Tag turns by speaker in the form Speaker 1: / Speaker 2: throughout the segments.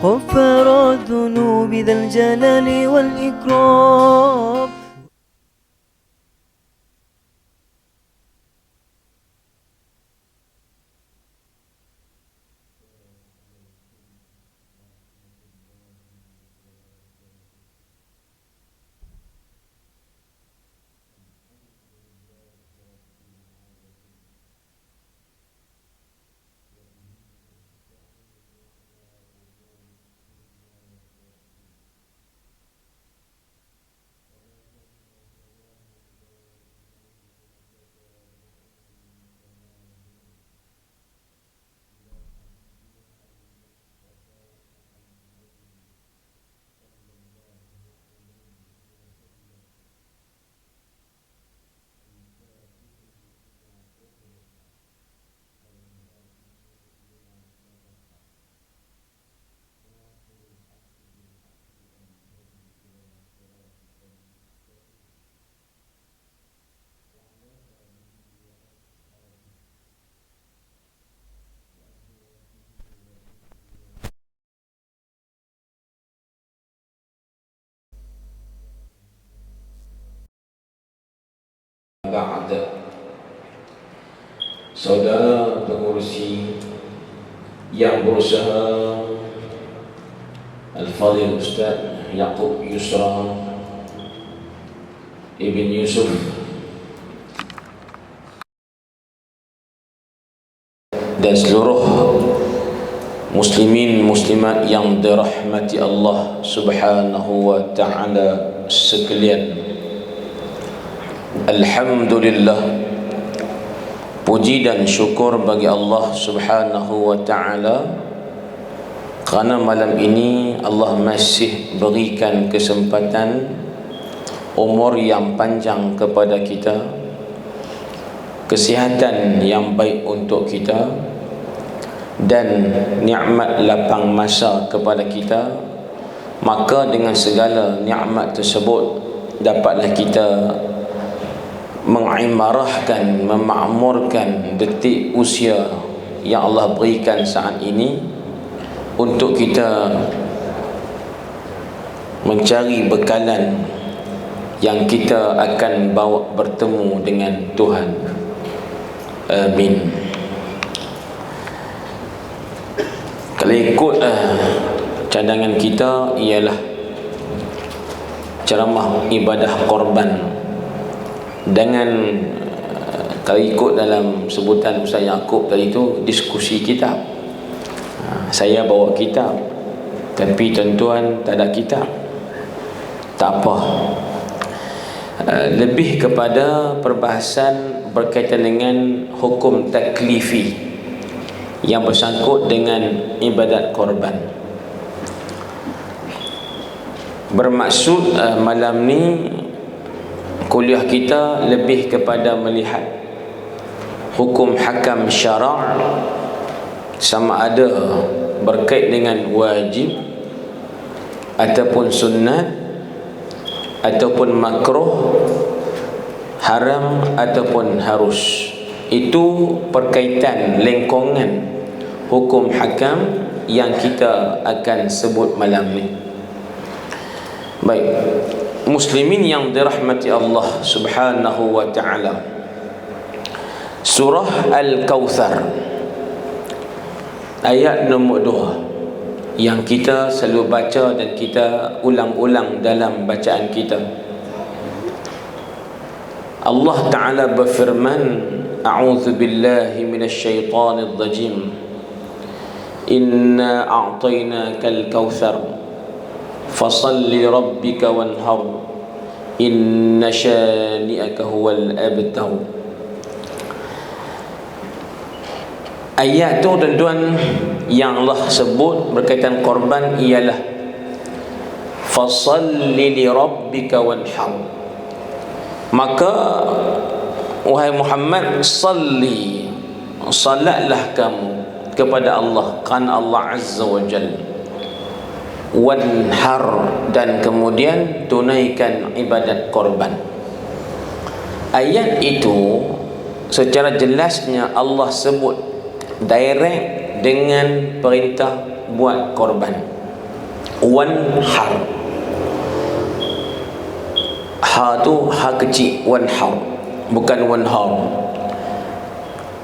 Speaker 1: غفار الذنوب ذا الجلال والإكرام.
Speaker 2: Ba'd. Saudara pengurusi yang berusaha, Al-Fadhil Ustaz Yaqub Yusra Ibn Yusuf dan seluruh muslimin muslimat yang dirahmati Allah Subhanahu wa ta'ala sekalian. Alhamdulillah, puji dan syukur bagi Allah Subhanahu wa ta'ala kerana malam ini Allah masih berikan kesempatan umur yang panjang kepada kita, kesihatan yang baik untuk kita, dan nikmat lapang masa kepada kita. Maka dengan segala nikmat tersebut dapatlah kita mengimarahkan, memakmurkan detik usia yang Allah berikan saat ini untuk kita mencari bekalan yang kita akan bawa bertemu dengan Tuhan. Amin. Kalau ikut cadangan kita ialah ceramah ibadah korban. Dengan kalau ikut dalam sebutan Ustaz Yaqub tadi tu, diskusi kitab. Saya bawa kitab, tapi tuan-tuan tak ada kitab. Tak apa. Lebih kepada perbahasan berkaitan dengan hukum taklifi yang bersangkut dengan ibadat korban. Bermaksud malam ni kuliah kita lebih kepada melihat hukum hakam syarak, sama ada berkait dengan wajib ataupun sunnat ataupun makruh, haram ataupun harus. Itu perkaitan lengkongan hukum hakam yang kita akan sebut malam ni. Baik, muslimin yang dirahmati Allah Subhanahu wa ta'ala, surah Al-Kawthar ayat nombor 2 yang kita selalu baca dan kita ulang-ulang dalam bacaan kita. Allah Ta'ala berfirman, a'udzu billahi minasyaitanir rajim, inna a'tainakal kautsar fasalli rabbika wanhar inna syani'aka huwal abtar. Ayat tu tuan-tuan yang Allah sebut berkaitan korban ialah fasalli li rabbika wanhar. Maka wahai Muhammad, salli, salatlah kamu kepada Allah kerana Allah Azza wa Jalla, wanhar, dan kemudian tunaikan ibadat korban. Ayat itu secara jelasnya Allah sebut direct dengan perintah buat korban. wanhar. Ha tu ha kecil, wanhar, bukan wanhar.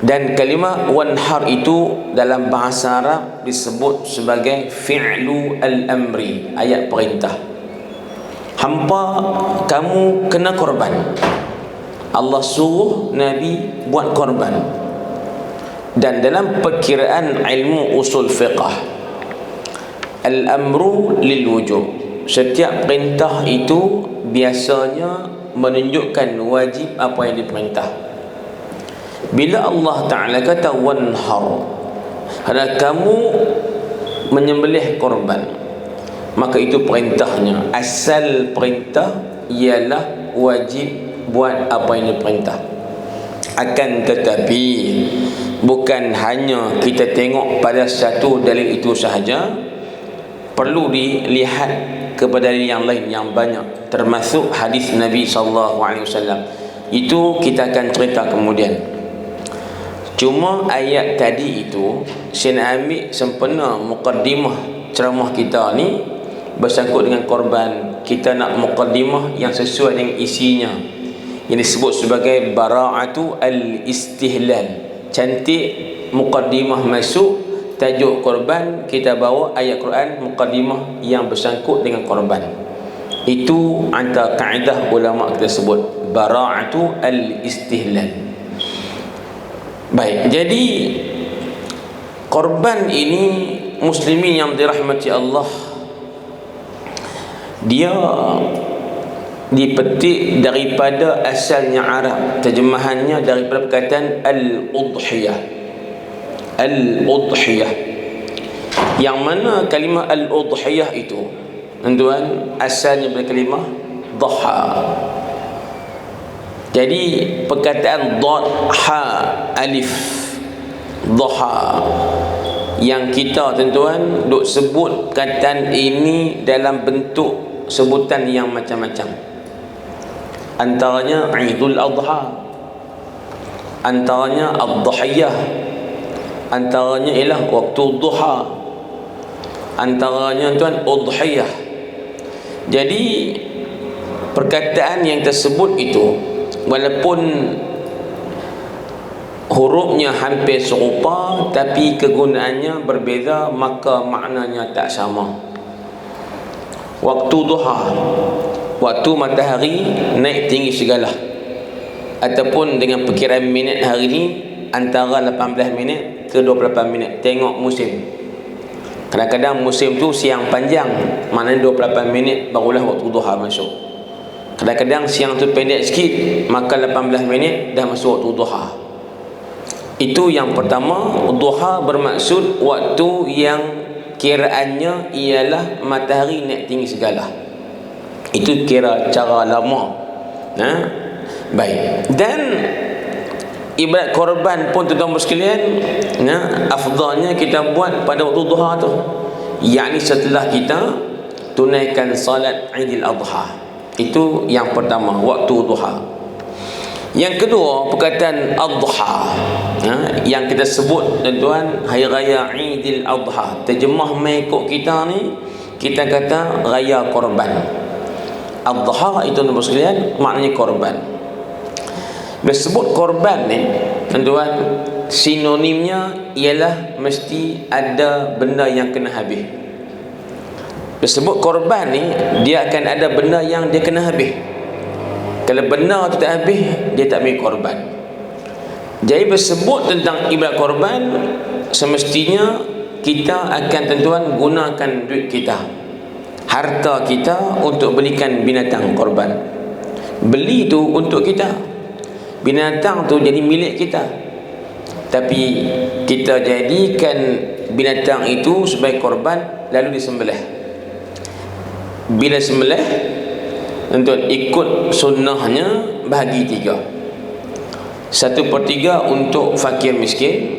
Speaker 2: Dan kalimah wanhar itu dalam bahasa Arab disebut sebagai fi'lu al-amri, ayat perintah. Hampa kamu kena korban. Allah suruh Nabi buat korban. Dan dalam perkiraan ilmu usul fiqh, al-amru lil wujub, setiap perintah itu biasanya menunjukkan wajib apa yang diperintah. Bila Allah Ta'ala kata wanhar, hendaklah kamu menyembelih korban, maka itu perintahnya. Asal perintah ialah wajib buat apa yang diperintah. Akan tetapi bukan hanya kita tengok pada satu dalil itu sahaja, perlu dilihat kepada dalil yang lain yang banyak, termasuk hadis Nabi SAW. Itu kita akan cerita kemudian. Cuma ayat tadi itu saya nak ambil sempena muqaddimah ceramah kita ni bersangkut dengan korban. Kita nak muqaddimah yang sesuai dengan isinya, yang disebut sebagai bara'atu al-istihlal. Cantik muqaddimah masuk, tajuk korban, kita bawa ayat Quran muqaddimah yang bersangkut dengan korban. Itu antara kaedah ulama kita sebut bara'atu al-istihlal. Baik, jadi korban ini muslimin yang dirahmati Allah, dia dipetik daripada asalnya Arab, terjemahannya daripada perkataan al-udhiyah. Al-udhiyah, yang mana kalimah al-udhiyah itu, tuan, asalnya dari kalimah dhaha. Jadi perkataan dad ha alif dhaha yang kita tuan-tuan duk sebut kataan ini dalam bentuk sebutan yang macam-macam. Antaranya Idul Adha, antaranya ad-dhahiyah, antaranya ialah waktu duha, antaranya tuan udhiyah. Jadi perkataan yang tersebut itu walaupun hurufnya hampir serupa tapi kegunaannya berbeza, maka maknanya tak sama. Waktu duha, waktu matahari naik tinggi segala, ataupun dengan perkiraan minit hari ini antara 18 minit ke 28 minit, tengok musim. Kadang-kadang musim tu siang panjang, maknanya 28 minit barulah waktu duha masuk. Kadang-kadang siang tu pendek sikit, maka 18 minit dah masuk waktu duha. Itu yang pertama. Duha bermaksud waktu yang kiraannya ialah matahari naik tinggi segala. Itu kira cara lama. Baik. Dan ibadat korban pun tuan-tuan sekalian, afdalnya kita buat pada waktu duha tu, yakni setelah kita tunaikan salat Idul Adha. Itu yang pertama, waktu duha. Yang kedua, perkataan adha, yang kita sebut tuan-tuan hari raya Idul Adha. Terjemah mengikut kita ni, kita kata raya korban. Adha itu tuan-tuan sekalian maknanya korban. Bila sebut korban ni tuan-tuan, sinonimnya ialah mesti ada benda yang kena habis. Disebut korban ni, dia akan ada benda yang dia kena habis. Kalau benda tu tak habis, dia tak ambil korban. Jadi bersebut tentang ibadat korban, semestinya kita akan tuan-tuan gunakan duit kita, harta kita untuk belikan binatang korban. Beli tu untuk kita, binatang tu jadi milik kita, tapi kita jadikan binatang itu sebagai korban lalu disembelih. Bila sembelih, tuan-tuan ikut sunnahnya bahagi 3. 1/3 untuk fakir miskin,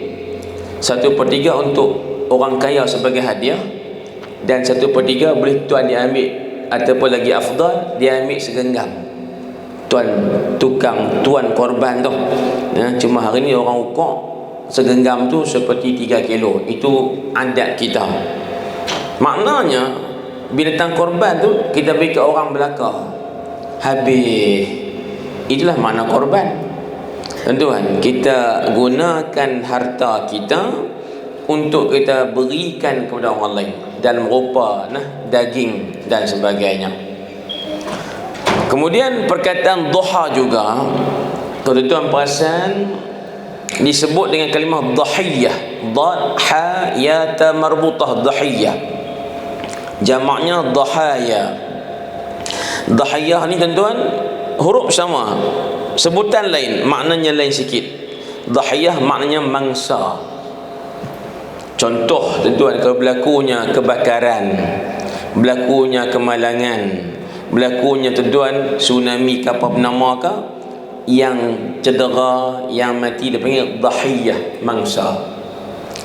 Speaker 2: 1/3 untuk orang kaya sebagai hadiah, dan 1/3 boleh tuan diambil, ataupun lagi afdal dia ambil segenggam. Tuan tukang tuan korban tu, cuma hari ni orang ukur segenggam tu seperti 3 kilo. Itu adat kita. Maknanya binatang korban tu kita beri ke orang belakang, habis. Itulah makna korban. Tuan-tuan, kita gunakan harta kita untuk kita berikan kepada orang lain dalam rupa daging dan sebagainya. Kemudian perkataan duha juga, tuan-tuan perasan disebut dengan kalimah dhahiyah, dhahayata marbutah, dhahiyah jamaknya dhahaya. Dhahiyah ni tuan-tuan huruf sama, sebutan lain, maknanya lain sikit. Dhahiyah maknanya mangsa. Contoh tuan-tuan, kalau berlakunya kebakaran, berlakunya kemalangan, berlakunya tuan-tuan tsunami ke apa bernama ke, yang cedera, yang mati, dia panggil dhahiyah, mangsa.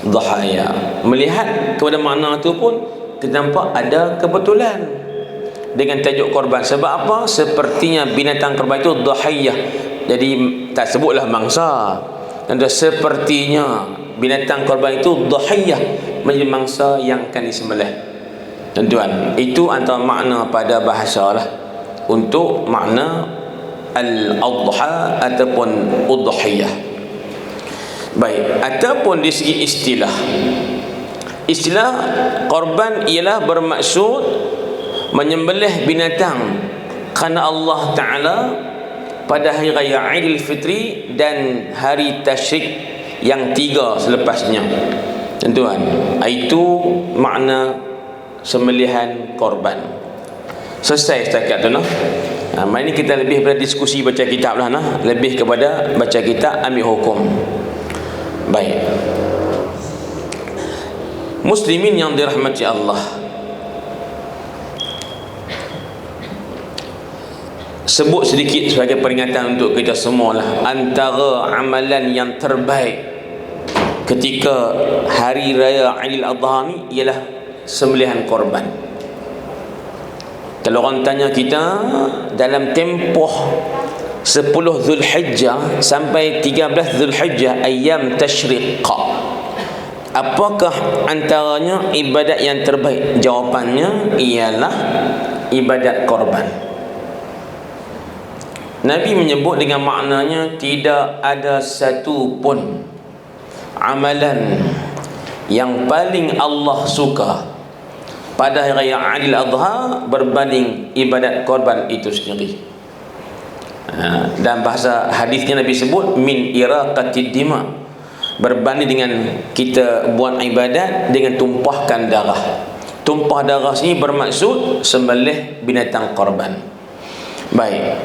Speaker 2: Dhahaya. Melihat kepada makna itu pun kita nampak ada kebetulan dengan tajuk korban. Sebab apa? Sepertinya binatang korban itu dhahiyah, jadi tak sebutlah mangsa. Dan sepertinya binatang korban itu dhahiyah, menjadi mangsa yang akan disembelih. Tuan-tuan, itu antara makna pada bahasa lah untuk makna al-adha ataupun udhiyah. Baik, ataupun di segi istilah, istilah korban ialah bermaksud menyembelih binatang kerana Allah Ta'ala pada hari raya Aidil Fitri dan hari Tasyrik yang 3 selepasnya. Tuan-tuan, itu makna sembelihan korban. Selesai setakat tu mari ni kita lebih pada diskusi baca kitab lah lebih kepada baca kitab ambil hukum. Baik, muslimin yang dirahmati Allah, sebut sedikit sebagai peringatan untuk kita semualah, antara amalan yang terbaik ketika hari raya Aidil Adha ni ialah sembelihan korban. Kalau orang tanya kita dalam tempoh 10 Zulhijjah sampai 13 Zulhijjah, ayam tasyriq, apakah antaranya ibadat yang terbaik? Jawapannya ialah ibadat korban. Nabi menyebut dengan maknanya tidak ada satu pun amalan yang paling Allah suka pada hari raya Aidil Adha berbanding ibadat korban itu sendiri. Dan bahasa hadisnya Nabi sebut min iraqatid dima, berbanding dengan kita buat ibadat dengan tumpahkan darah. Tumpah darah sini bermaksud sembelih binatang korban. Baik,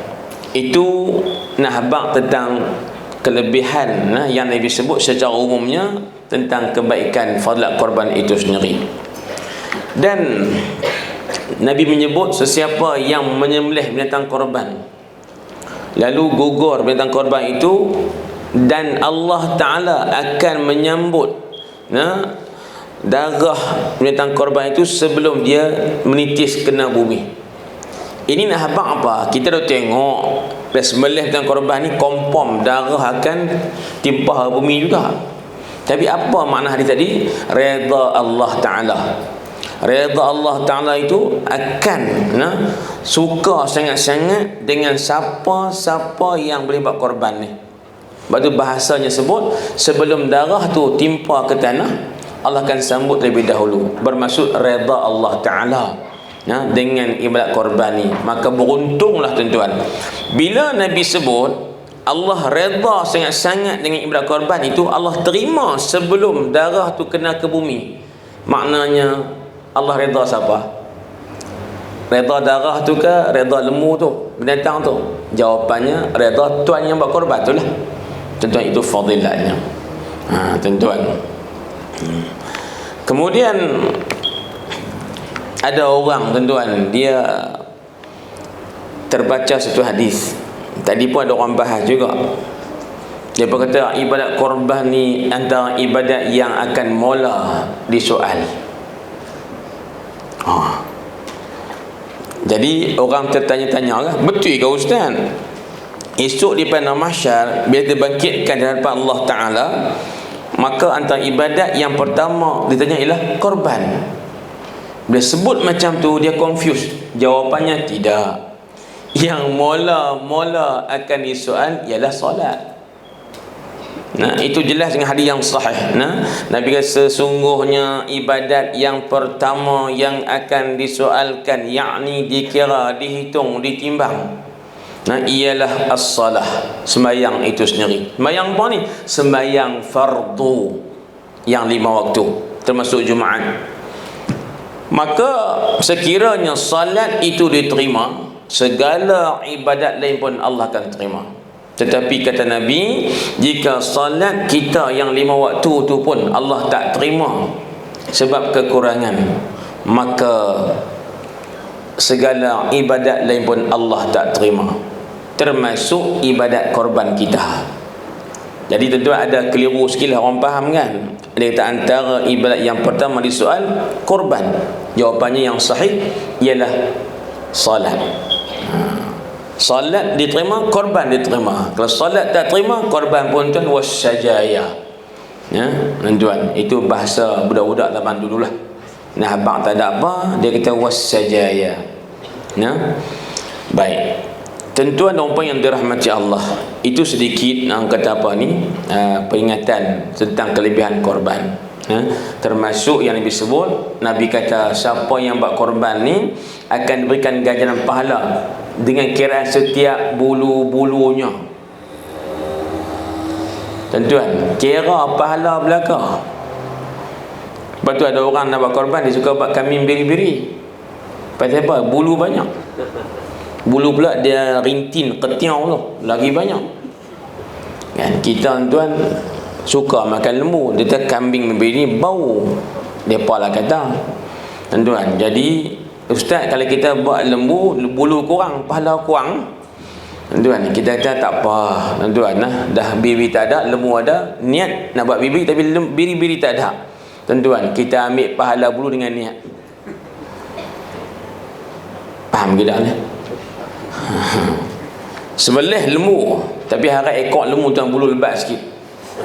Speaker 2: itu habaq tentang kelebihan yang Nabi sebut secara umumnya tentang kebaikan fadlat korban itu sendiri. Dan Nabi menyebut sesiapa yang menyembelih binatang korban lalu gugur binatang korban itu, dan Allah Ta'ala akan menyambut darah binatang korban itu sebelum dia menitis kena bumi. Ini nak habaq apa? Kita dah tengok dah sembelih binatang korban ni confirm darah akan timpah bumi juga. Tapi apa makna hadis tadi? Redha Allah Ta'ala. Redha Allah Ta'ala itu akan suka sangat-sangat dengan siapa-siapa yang boleh buat korban ni. Sebab tu bahasanya sebut sebelum darah tu timpa ke tanah, Allah akan sambut terlebih dahulu. Bermaksud redha Allah Ta'ala dengan ibadat korban ni. Maka beruntunglah tuan-tuan bila Nabi sebut Allah redha sangat-sangat dengan ibadat korban itu, Allah terima sebelum darah tu kena ke bumi. Maknanya Allah redha siapa? Redha darah tu ke redha lembu tu, binatang tu? Jawapannya redha tuan yang buat korban tu lah. Tuan-tuan, itu fadilatnya. Tuan-tuan, kemudian ada orang tuan-tuan, dia terbaca satu hadis. Tadi pun ada orang bahas juga. Dia berkata ibadat korban ni antara ibadat yang akan mula disoal. Jadi orang tertanya-tanya lah, betul ke Ustaz? Esok di padang mahsyar bila dibangkitkan di hadapan Allah Ta'ala, maka antara ibadat yang pertama ditanya ialah korban. Bila sebut macam tu dia confused. Jawapannya tidak. Yang mula-mula akan disoal ialah solat. Nah, itu jelas dengan hadis yang sahih. Nah, Nabi kata sesungguhnya ibadat yang pertama yang akan disoalkan, yakni dikira, dihitung, ditimbang, nah, ialah as-salah, sembahyang itu sendiri. Sembahyang apa ni? Sembahyang fardu yang 5 waktu, termasuk Jumaat. Maka sekiranya salat itu diterima, segala ibadat lain pun Allah akan terima. Tetapi kata Nabi, jika salat kita yang 5 waktu tu pun Allah tak terima sebab kekurangan, maka segala ibadat lain pun Allah tak terima, termasuk ibadat korban kita. Jadi tentu ada keliru sikit lah, orang faham kan. Dia kata antara ibadat yang pertama disoal korban. Jawapannya yang sahih ialah salat. Salat diterima, korban diterima. Kalau salat tak terima, korban pun tuan wassajaya. Ya, tuan, itu bahasa budak-budak zaman dululah. Nah, abang tak ada apa, dia kata wassajaya. Ya. Baik. Tentuan dan umpama yang dirahmati Allah, itu sedikit kata apa ni, peringatan tentang kelebihan korban. Termasuk yang Nabi sebut, Nabi kata siapa yang buat korban ni akan diberikan ganjaran pahala dengan kiraan setiap bulu-bulunya. Tentuan, kira pahala belaka. Lepas tu ada orang nak buat korban, dia suka buat kambing biri-biri. Pasal apa? Bulu banyak. Bulu pula dia rintin, ketiau tu, lagi banyak. Kan kita tuan suka makan lembu, dia kata kambing memberi ni bau. Depa lah kata. Tuan, jadi ustaz kalau kita buat lembu, bulu kurang, pahala kurang. Tuan, kita kata tak apa. Tuan, dah biri tak ada, lembu ada, niat nak buat biri tapi biri-biri tak ada. Tuan, kita ambil pahala bulu dengan niat. Faham ke tak ni? Sebelih lembu, tapi harap ekor lembu tuan bulu lebat sikit.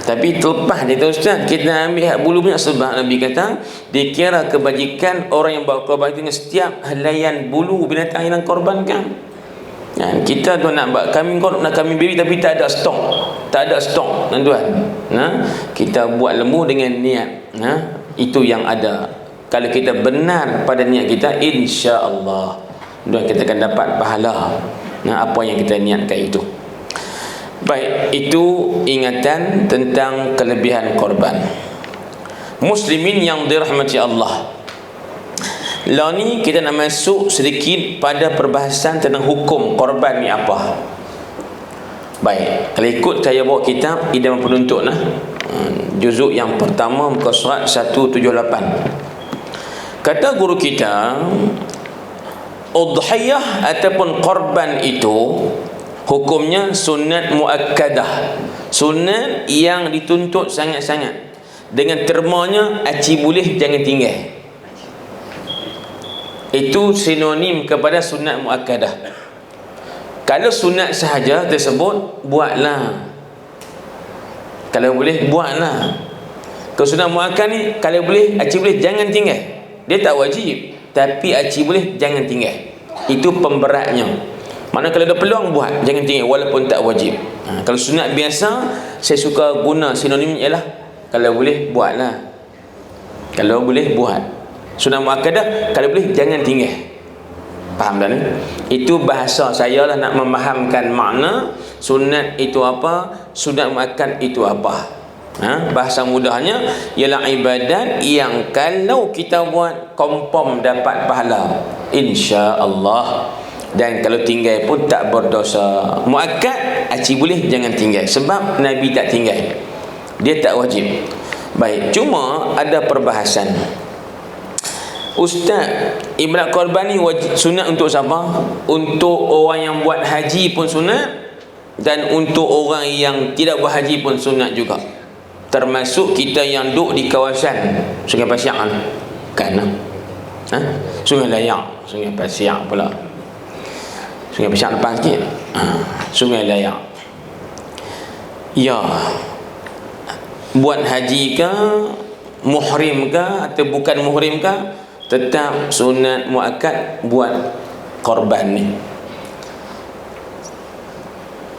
Speaker 2: Tapi terlepas dia tu ustaz, kita ambil hak bulu punya sebab Nabi kata dikira kebajikan orang yang bawa korban dengan setiap helaian bulu binatang yang korbankan. Kita tu nak buat kambing, nak kambing biri tapi tak ada stok. Tak ada stok tuan. Kita buat lembu dengan niat. Itu yang ada. Kalau kita benar pada niat kita, insya-Allah dan kita akan dapat pahala apa yang kita niatkan itu. Baik, itu ingatan tentang kelebihan korban. Muslimin yang dirahmati Allah, lah ni kita nak masuk sedikit pada perbahasan tentang hukum korban ni apa. Baik, kalau ikut saya bawa kitab Idaman Penuntut juzuk yang pertama muka surat 178. Kata guru kita, udhiyah ataupun korban itu hukumnya sunat muakkadah, sunat yang dituntut sangat-sangat. Dengan termanya aci boleh jangan tinggal, itu sinonim kepada sunat muakkadah. Kalau sunat sahaja tersebut, buatlah. Kalau boleh, buatlah. Kalau sunat muakkad ni, kalau boleh, aci boleh jangan tinggal. Dia tak wajib, tapi aci boleh jangan tinggal. Itu pemberatnya. Mana kalau ada peluang, buat, jangan tinggal walaupun tak wajib. Kalau sunat biasa, saya suka guna sinonim ialah kalau boleh, buatlah. Kalau boleh, buat. Sunat muakkadah, kalau boleh jangan tinggal. Faham tak ni? Itu bahasa saya lah nak memahamkan makna sunat itu apa, sunat muakkad itu apa. Bahasa mudahnya ialah ibadat yang kalau kita buat confirm dapat pahala, insya-Allah. Dan kalau tinggal pun tak berdosa. Muakkad aci boleh jangan tinggal sebab Nabi tak tinggal, dia tak wajib. Baik, cuma ada perbahasan. Ustaz, ibadat korban ni wajib, sunat untuk siapa? Untuk orang yang buat haji pun sunat, dan untuk orang yang tidak buat haji pun sunat juga. Termasuk kita yang duduk di kawasan Sungai Pasiak kan? Sungai Layak, Sungai Pasiak pula. Sungai Pasiak depan sikit. Sungai Layak. Ya, buat haji ke, muhrim ke atau bukan muhrim ke, tetap sunat muakkad buat korban ni.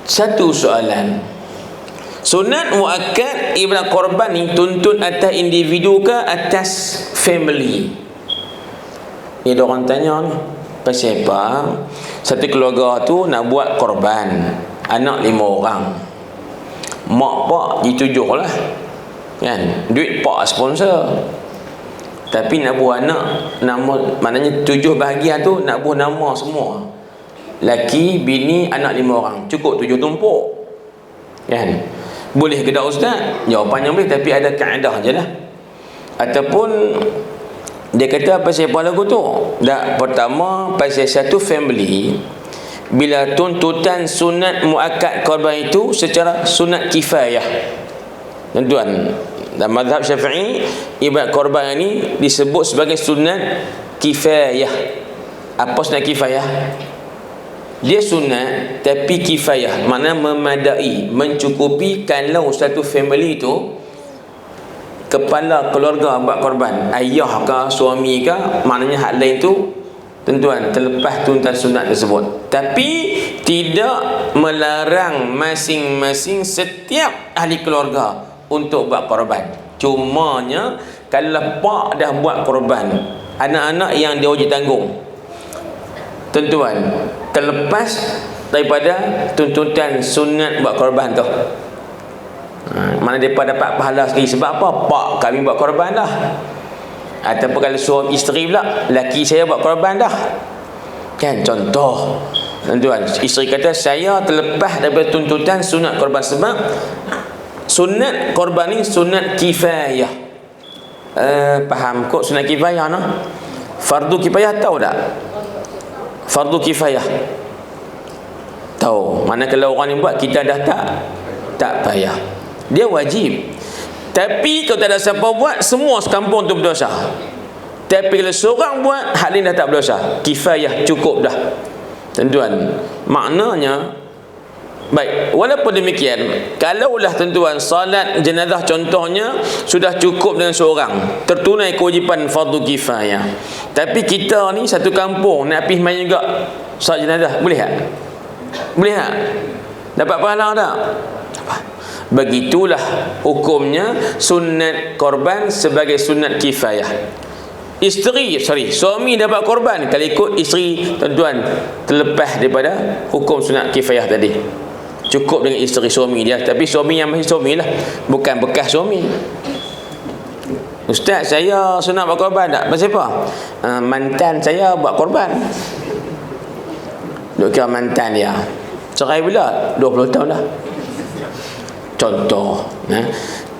Speaker 2: Satu soalan, sunat muakkad ibadat korban ni tuntut atas individu ke atas family? Ni ada orang tanya ni, pasal apa satu keluarga tu nak buat korban, anak 5 orang, mak pak ditujuh lah kan, duit pak sponsor, tapi nak buat anak nama, maknanya 7 bahagian tu nak buat nama semua, laki, bini, anak 5 orang, cukup 7 tumpuk kan. Boleh ke tak ustaz? Jawapannya boleh, tapi ada kaedah je lah. Ataupun dia kata pasal apa lagu tu? Tak, pertama pasal satu family, bila tuntutan sunat muakkad korban itu secara sunat kifayah. Tuan-tuan, dalam mazhab Syafi'i ibadat korban ini disebut sebagai sunat kifayah. Apa sunat kifayah? Dia sunat tapi kifayah, maknanya memadai, mencukupi kalau satu family itu kepala keluarga buat korban, ayah ke suami ke, maknanya hak lain tu tuan-tuan terlepas tuntutan sunat tersebut. Tapi tidak melarang masing-masing setiap ahli keluarga untuk buat korban. Cumanya kalau pak dah buat korban, anak-anak yang dia wajib tanggung, tuan-tuan, terlepas daripada tuntutan sunat buat korban tu. Mana mereka dapat pahala sendiri. Sebab apa? Pak kami buat korban dah. Ataupun kalau suami isteri pula, laki saya buat korban dah kan. Contoh tuan-tuan, isteri kata saya terlepas daripada tuntutan sunat korban, sebab sunat korban ni sunat kifayah. Faham kot sunat kifayah no? Fardu kifayah tahu tak? Fardu kifayah tahu. Mana kalau orang yang buat, kita dah tak payah, dia wajib. Tapi kalau tak ada siapa buat, semua sekampung tu berdosa. Tapi kalau seorang buat, hak lain dah tak berdosa. Kifayah, cukup dah tuan-tuan. Maknanya baik, walaupun demikian, kalaulah tuan-tuan salat jenazah contohnya sudah cukup dengan seorang, tertunai kewajipan fardu kifayah, tapi kita ni satu kampung nak pergi main juga salat jenazah, boleh tak? Boleh tak? Dapat pahala tak? Begitulah hukumnya sunat korban sebagai sunat kifayah. Suami dapat korban, kalau ikut isteri tuan-tuan terlepas daripada hukum sunat kifayah tadi. Cukup dengan isteri suami dia, tapi suami yang masih suami lah, bukan bekas suami. Ustaz, saya sunat buat korban tak? Pasal apa? Mantan saya buat korban. Duk kira mantan dia. Cerai bila? 20 tahun dah. Contoh.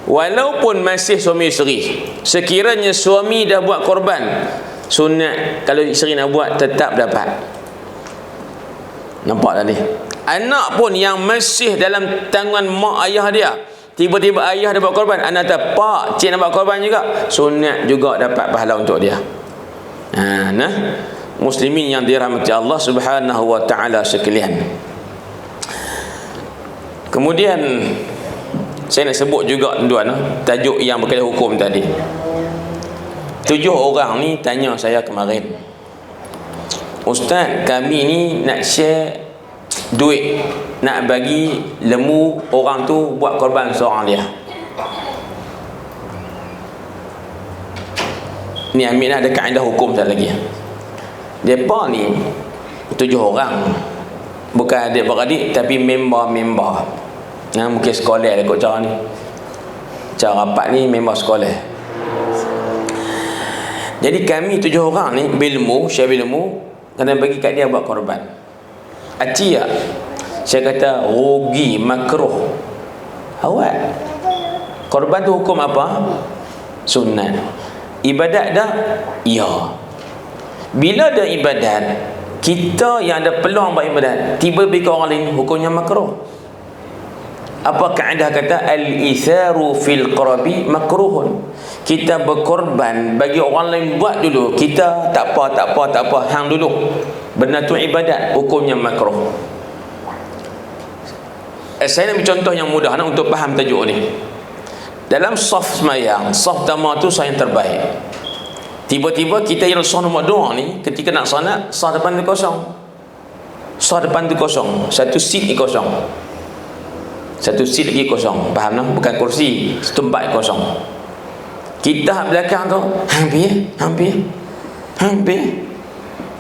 Speaker 2: Walaupun masih suami isteri, sekiranya suami dah buat korban, sunat kalau isteri nak buat tetap dapat. Nampak tak ni? Anak pun yang masih dalam tanggungan mak ayah dia, tiba-tiba ayah dah buat korban, anak kata, pak, cik nak buat korban juga, sunat juga dapat pahala untuk dia. Muslimin yang dirahmati Allah Subhanahu wa taala sekalian. Kemudian saya nak sebut juga tuan-tuan tajuk yang berkaitan hukum tadi. 7 orang ni tanya saya kemarin, Ustaz, kami ni nak share duit, nak bagi lembu orang tu buat korban seorang dia. Ni ambil ada kaedah hukum tak lagi. Depa ni 7 orang, bukan adik-beradik tapi member-member. Mungkin sekolah lah kot cara ni. Cara rapat ni member sekolah. Jadi kami 7 orang ni bilmu, share bilmu, kena bagi kat dia buat korban. Acik tak? Saya kata rugi, makruh. Awak korban tu hukum apa? Sunat. Ibadat dah? Ya. Bila ada ibadat, kita yang ada peluang buat ibadat, tiba-tiba ke orang lain, hukumnya makruh. Apa kaedah kata al-itharu fil qarabi makruhun. Kita berkorban bagi orang lain buat dulu, kita tak apa hang dulu. Benda tu ibadat, hukumnya makruh. Saya nak ambil contoh yang mudah untuk faham tajuk ni. Dalam saf semayang, saf pertama tu saya yang terbaik. Tiba-tiba kita yang sah nombor 2 ni, ketika nak solat, sah depan tu kosong. Sah depan tu kosong. Satu seat ni kosong. Satu seat lagi kosong. Faham tak? Bukan kursi, tempat kosong. Kita belakang tu hampir.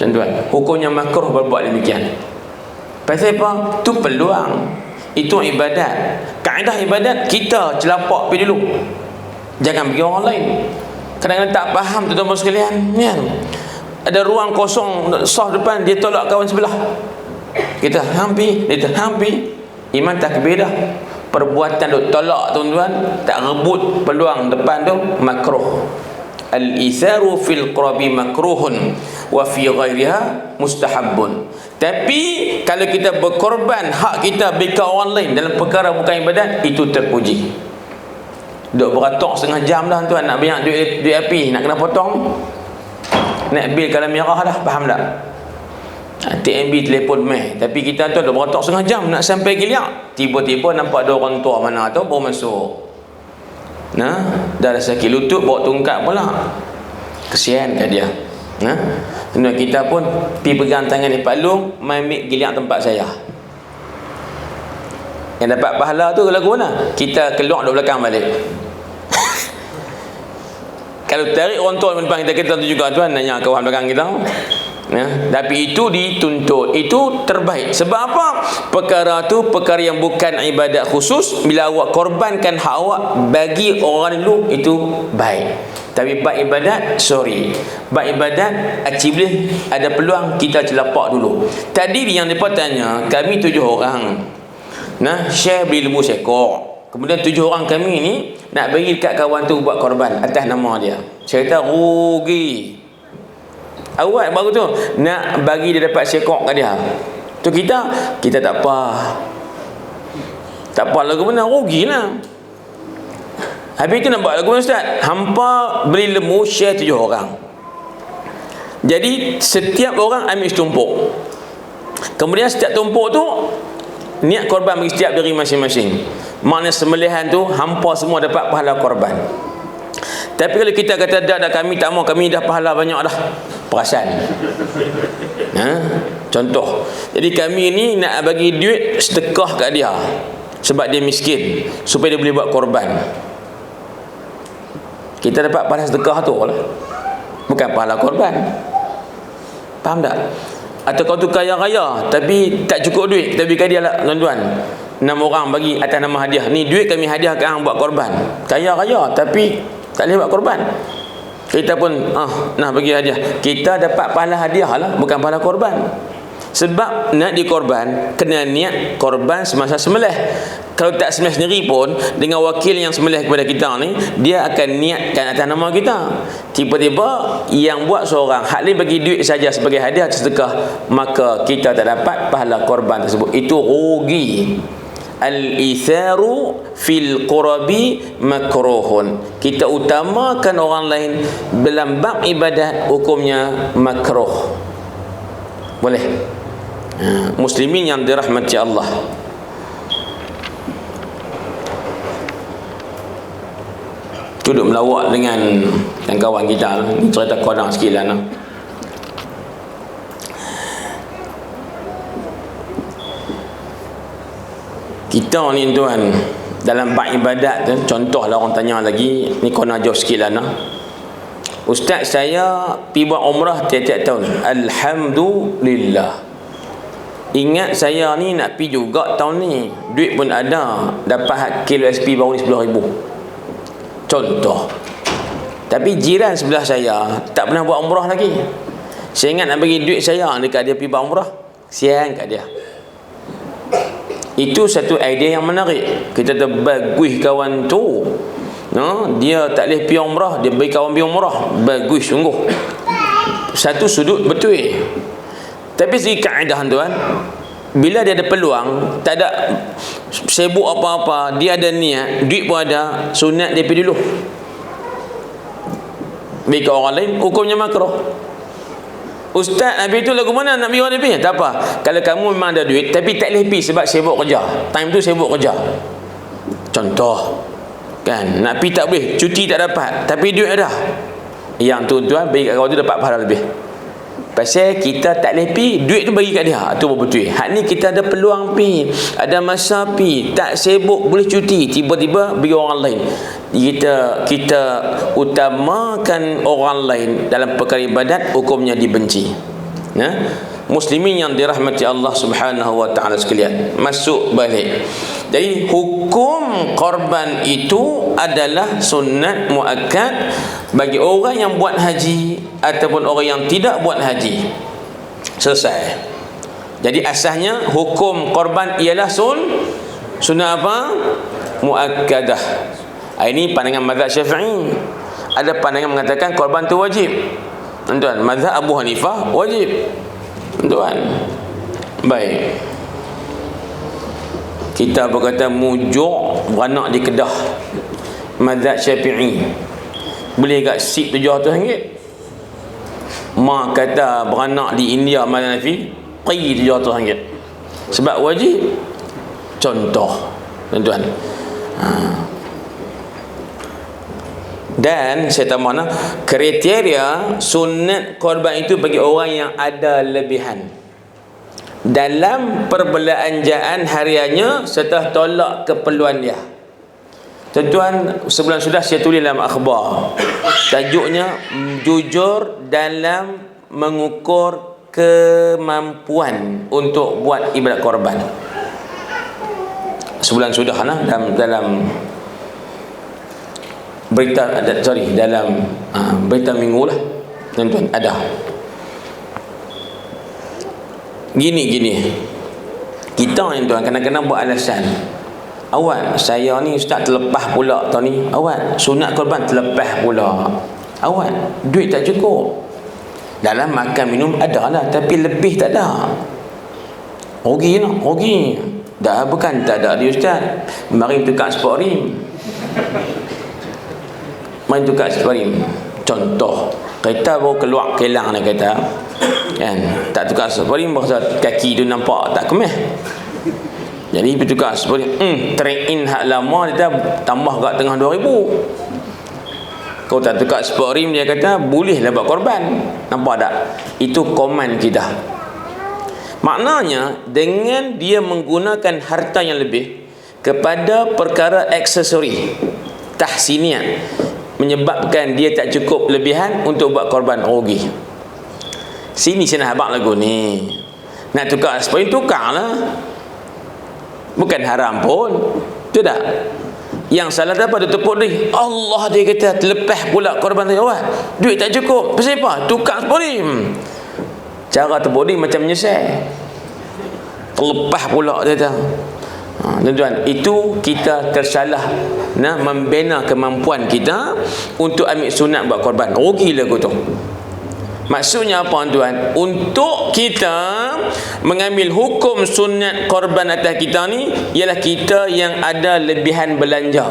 Speaker 2: Tuan-tuan, hukumnya makruh berbuat demikian. Pasal apa? Tu peluang. Itu ibadat. Kaedah ibadat kita celapak pergi dulu. Jangan pergi orang lain. Kadang-kadang tak faham tuan-tuan sekalian, kan? Ada ruang kosong sah depan, dia tolak kawan sebelah. Kita hampir. Iman takbir dah. Perbuatan duk tolak tuan-tuan, tak rebut peluang depan tu makruh. Al-itharu fil qurabi makruhun wa fi ghairiha mustahabbun. Tapi kalau kita berkorban hak kita bagi orang lain dalam perkara bukan ibadat, itu terpuji. Duk beratok setengah jam dah tuan, nak banyak duit api, nak kena potong. Nak bil kalau merah dah, faham tak? TMB telefon meh, tapi kita tu dah beratok setengah jam nak sampai Giliak. Tiba-tiba nampak ada orang tua mana tu baru masuk. Nah, dah sakit lutut bawa tungkat pula. Kesian kat dia. Nah, kita pun pergi pegang tangan ni Pak Long, mai ambil Giliak tempat saya. Yang dapat pahala tu lagu mana? Kita keluar dari belakang balik. Kalau tarik orang tua depan kita tu juga tuan, nanya kawan belakang kita. Ya, tapi itu dituntut, itu terbaik. Sebab apa? Perkara tu perkara yang bukan ibadat khusus. Bila awak korbankan hak awak bagi orang dulu, itu baik. Tapi bab ibadat, sorry, bab ibadat boleh ada peluang kita celapak dulu. Tadi yang mereka tanya, kami 7 orang, nah, share beli lembu sekor. Kemudian 7 orang kami ni nak bagi dekat kawan tu buat korban atas nama dia. Saya kata rugi. Awak baru tu nak bagi dia dapat sekor kat dia. Tu kita tak apa. Tak apa lagu mana, rugilah. Habis tu nak buat lagu mana ustaz? Hampa beli lembu share 7 orang. Jadi setiap orang ambil setumpuk. Kemudian setiap tumpuk tu niat korban bagi setiap diri masing-masing. Maknanya sembelihan tu hampa semua dapat pahala korban. Tapi kalau kita kata dah kami tak mau, kami dah pahala banyak dah, perasan. Contoh, jadi kami ni nak bagi duit sedekah kat dia sebab dia miskin, supaya dia boleh buat korban. Kita dapat pahala sedekah tu lah, bukan pahala korban. Faham tak? Atau kau tu kaya raya tapi tak cukup duit, kita bagi dia lah tuan-tuan. 6 orang bagi atas nama hadiah. Ni duit kami hadiahkan hang buat korban. Kaya raya tapi tak boleh buat korban. Kita pun nah bagi hadiah. Kita dapat pahala hadiah lah, bukan pahala korban. Sebab nak dikorban kena niat korban semasa sembelih. Kalau tak sembelih sendiri pun, dengan wakil yang sembelih kepada kita ni, dia akan niatkan atas nama kita. Tiba-tiba yang buat seorang, hak lain bagi duit saja sebagai hadiah sedekah, maka kita tak dapat pahala korban tersebut. Itu rugi. Al-itharu fil qurabi makruhun. Kita utamakan orang lain dalam bab ibadat, hukumnya makruh. Boleh. Muslimin yang dirahmati Allah, duduk melawak dengan kawan kita. Ni cerita kodang sikit lah. Kita ni tuan, dalam bab ibadat tu, contohlah orang tanya lagi, ni kau nak jawab sikit lah. Ustaz, saya pergi buat umrah tiap-tiap tahun. Alhamdulillah. Ingat saya ni nak pergi juga tahun ni, duit pun ada, dapat kilo SP baru ni 10,000. Contoh. Tapi jiran sebelah saya tak pernah buat umrah lagi. Saya ingat nak bagi duit saya dekat dia pergi buat umrah, siang kat dia. Itu satu idea yang menarik. Kita terbagus kawan tu, dia tak boleh pergi umrah, dia bagi kawan pergi umrah. Bagus sungguh. Satu sudut betul. Tapi segi kaedah tuan, bila dia ada peluang, tak ada sibuk apa-apa, dia ada niat, duit pun ada, sunat dia pergi dulu. Bagi orang lain, hukumnya makruh. Ustaz, habis tu lagu mana nak pergi pergi? Tak apa. Kalau kamu memang ada duit tapi tak boleh pergi sebab sibuk kerja. Time tu sibuk kerja. Contoh. Kan, nak pergi tak boleh, cuti tak dapat, tapi duit ada. Yang tuan-tuan bagi kat kawan tu dapat pahala lebih. Pasal kita tak boleh pi, duit tu bagi kat dia. Tu betul. Hak ni kita ada peluang pi, ada masa pi, tak sibuk, boleh cuti, tiba-tiba bagi orang lain. Kita utamakan orang lain dalam perkara ibadat, hukumnya dibenci. Ya? Muslimin yang dirahmati Allah Subhanahu wa taala sekalian, masuk balik. Jadi hukum korban itu adalah sunat muakkad bagi orang yang buat haji ataupun orang yang tidak buat haji. Selesai. Jadi asasnya hukum korban ialah sunat apa? Muakkadah. Ini pandangan mazhab Syafi'i. Ada pandangan mengatakan korban tu wajib. Tuan, mazhab Abu Hanifah wajib. Tuan. Baik. Kita berkata mujuk beranak di Kedah, mazhab Syafi'i, boleh kat sip RM700. Mak kata beranak di India, mazhab Hanafi, pergi RM700. Sebab wajib. Contoh, tuan-tuan. Dan saya tambah kriteria sunat korban itu bagi orang yang ada lebihan dalam perbelanjaan hariannya setelah tolak keperluan dia. Tuan-tuan, sebulan sudah saya tulis dalam akhbar, tajuknya jujur dalam mengukur kemampuan untuk buat ibadat korban. Sebulan sudah dalam berita, dalam berita minggu lah, tuan-tuan, ada gini kita ni tuan kadang-kadang buat alasan, awak saya ni ustaz terlepas pula tahun ni, awak sunat korban terlepas pula, awak duit tak cukup, dalam makan minum ada lah tapi lebih tak ada, rugi dah, bukan tak ada dia ustaz, mari tukar sport rim, mari tukar sport rim. Contoh, kereta baru keluar kelang ni kereta kan, tak tukar sport rim berasa kaki tu nampak tak kemeh, jadi pergi tukar sport rim, trade in hak lama dia tambah kat tengah 2000. Kau tak tukar sport rim, dia kata boleh lah buat korban. Nampak tak? Itu komen kita. Maknanya dengan dia menggunakan harta yang lebih kepada perkara aksesori tahsiniat, menyebabkan dia tak cukup lebihan untuk buat korban, rugi. Sini saya nak habaq lagu ni, nak tukar sport rim, tukarlah, bukan haram pun, tu tak? Yang salah dapat dia tepuk dia, Allah, dia kata terlepas pula korban dia, awak duit tak cukup, pasal apa? Tukar sport rim. Cara tepuk dia macam menyesal, terlepas pula dia kata. Tuan-tuan, itu kita tersalah membina kemampuan kita untuk ambil sunat buat korban, rugi lagu tu. Maksudnya apa tuan? Untuk kita mengambil hukum sunat korban atas kita ni, ialah kita yang ada lebihan belanja.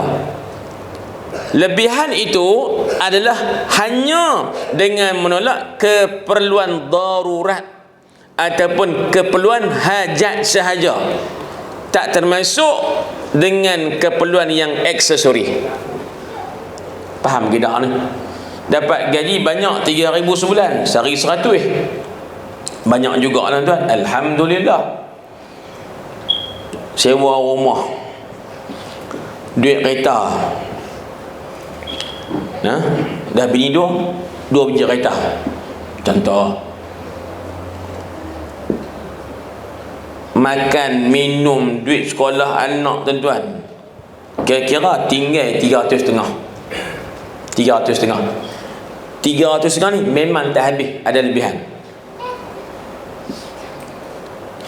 Speaker 2: Lebihan itu adalah hanya dengan menolak keperluan darurat ataupun keperluan hajat sahaja, tak termasuk dengan keperluan yang aksesori. Faham kita ni? Dapat gaji banyak 3,000 sebulan, sehari 100, banyak juga lah tuan, alhamdulillah. Sewa rumah, duit kereta, dah bini dua biji kereta, contoh. Makan, minum, duit sekolah anak, tuan-tuan, kira-kira tinggal 300,500 ni memang tak habis, ada lebihan.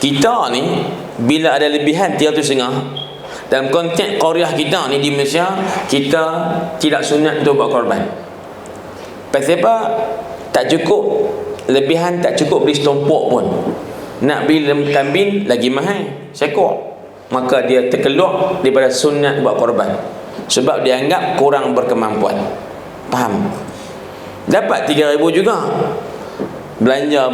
Speaker 2: Kita ni bila ada lebihan 300,500, dalam konteks qaryah kita ni di Malaysia, kita tidak sunat untuk buat korban. Pasal apa? Tak cukup, lebihan tak cukup beli setumpuk pun. Nak beli kambing lagi mahal, sekor, maka dia terkeluar daripada sunat buat korban, sebab dia anggap kurang berkemampuan. Faham? Dapat 3,000 juga, belanja,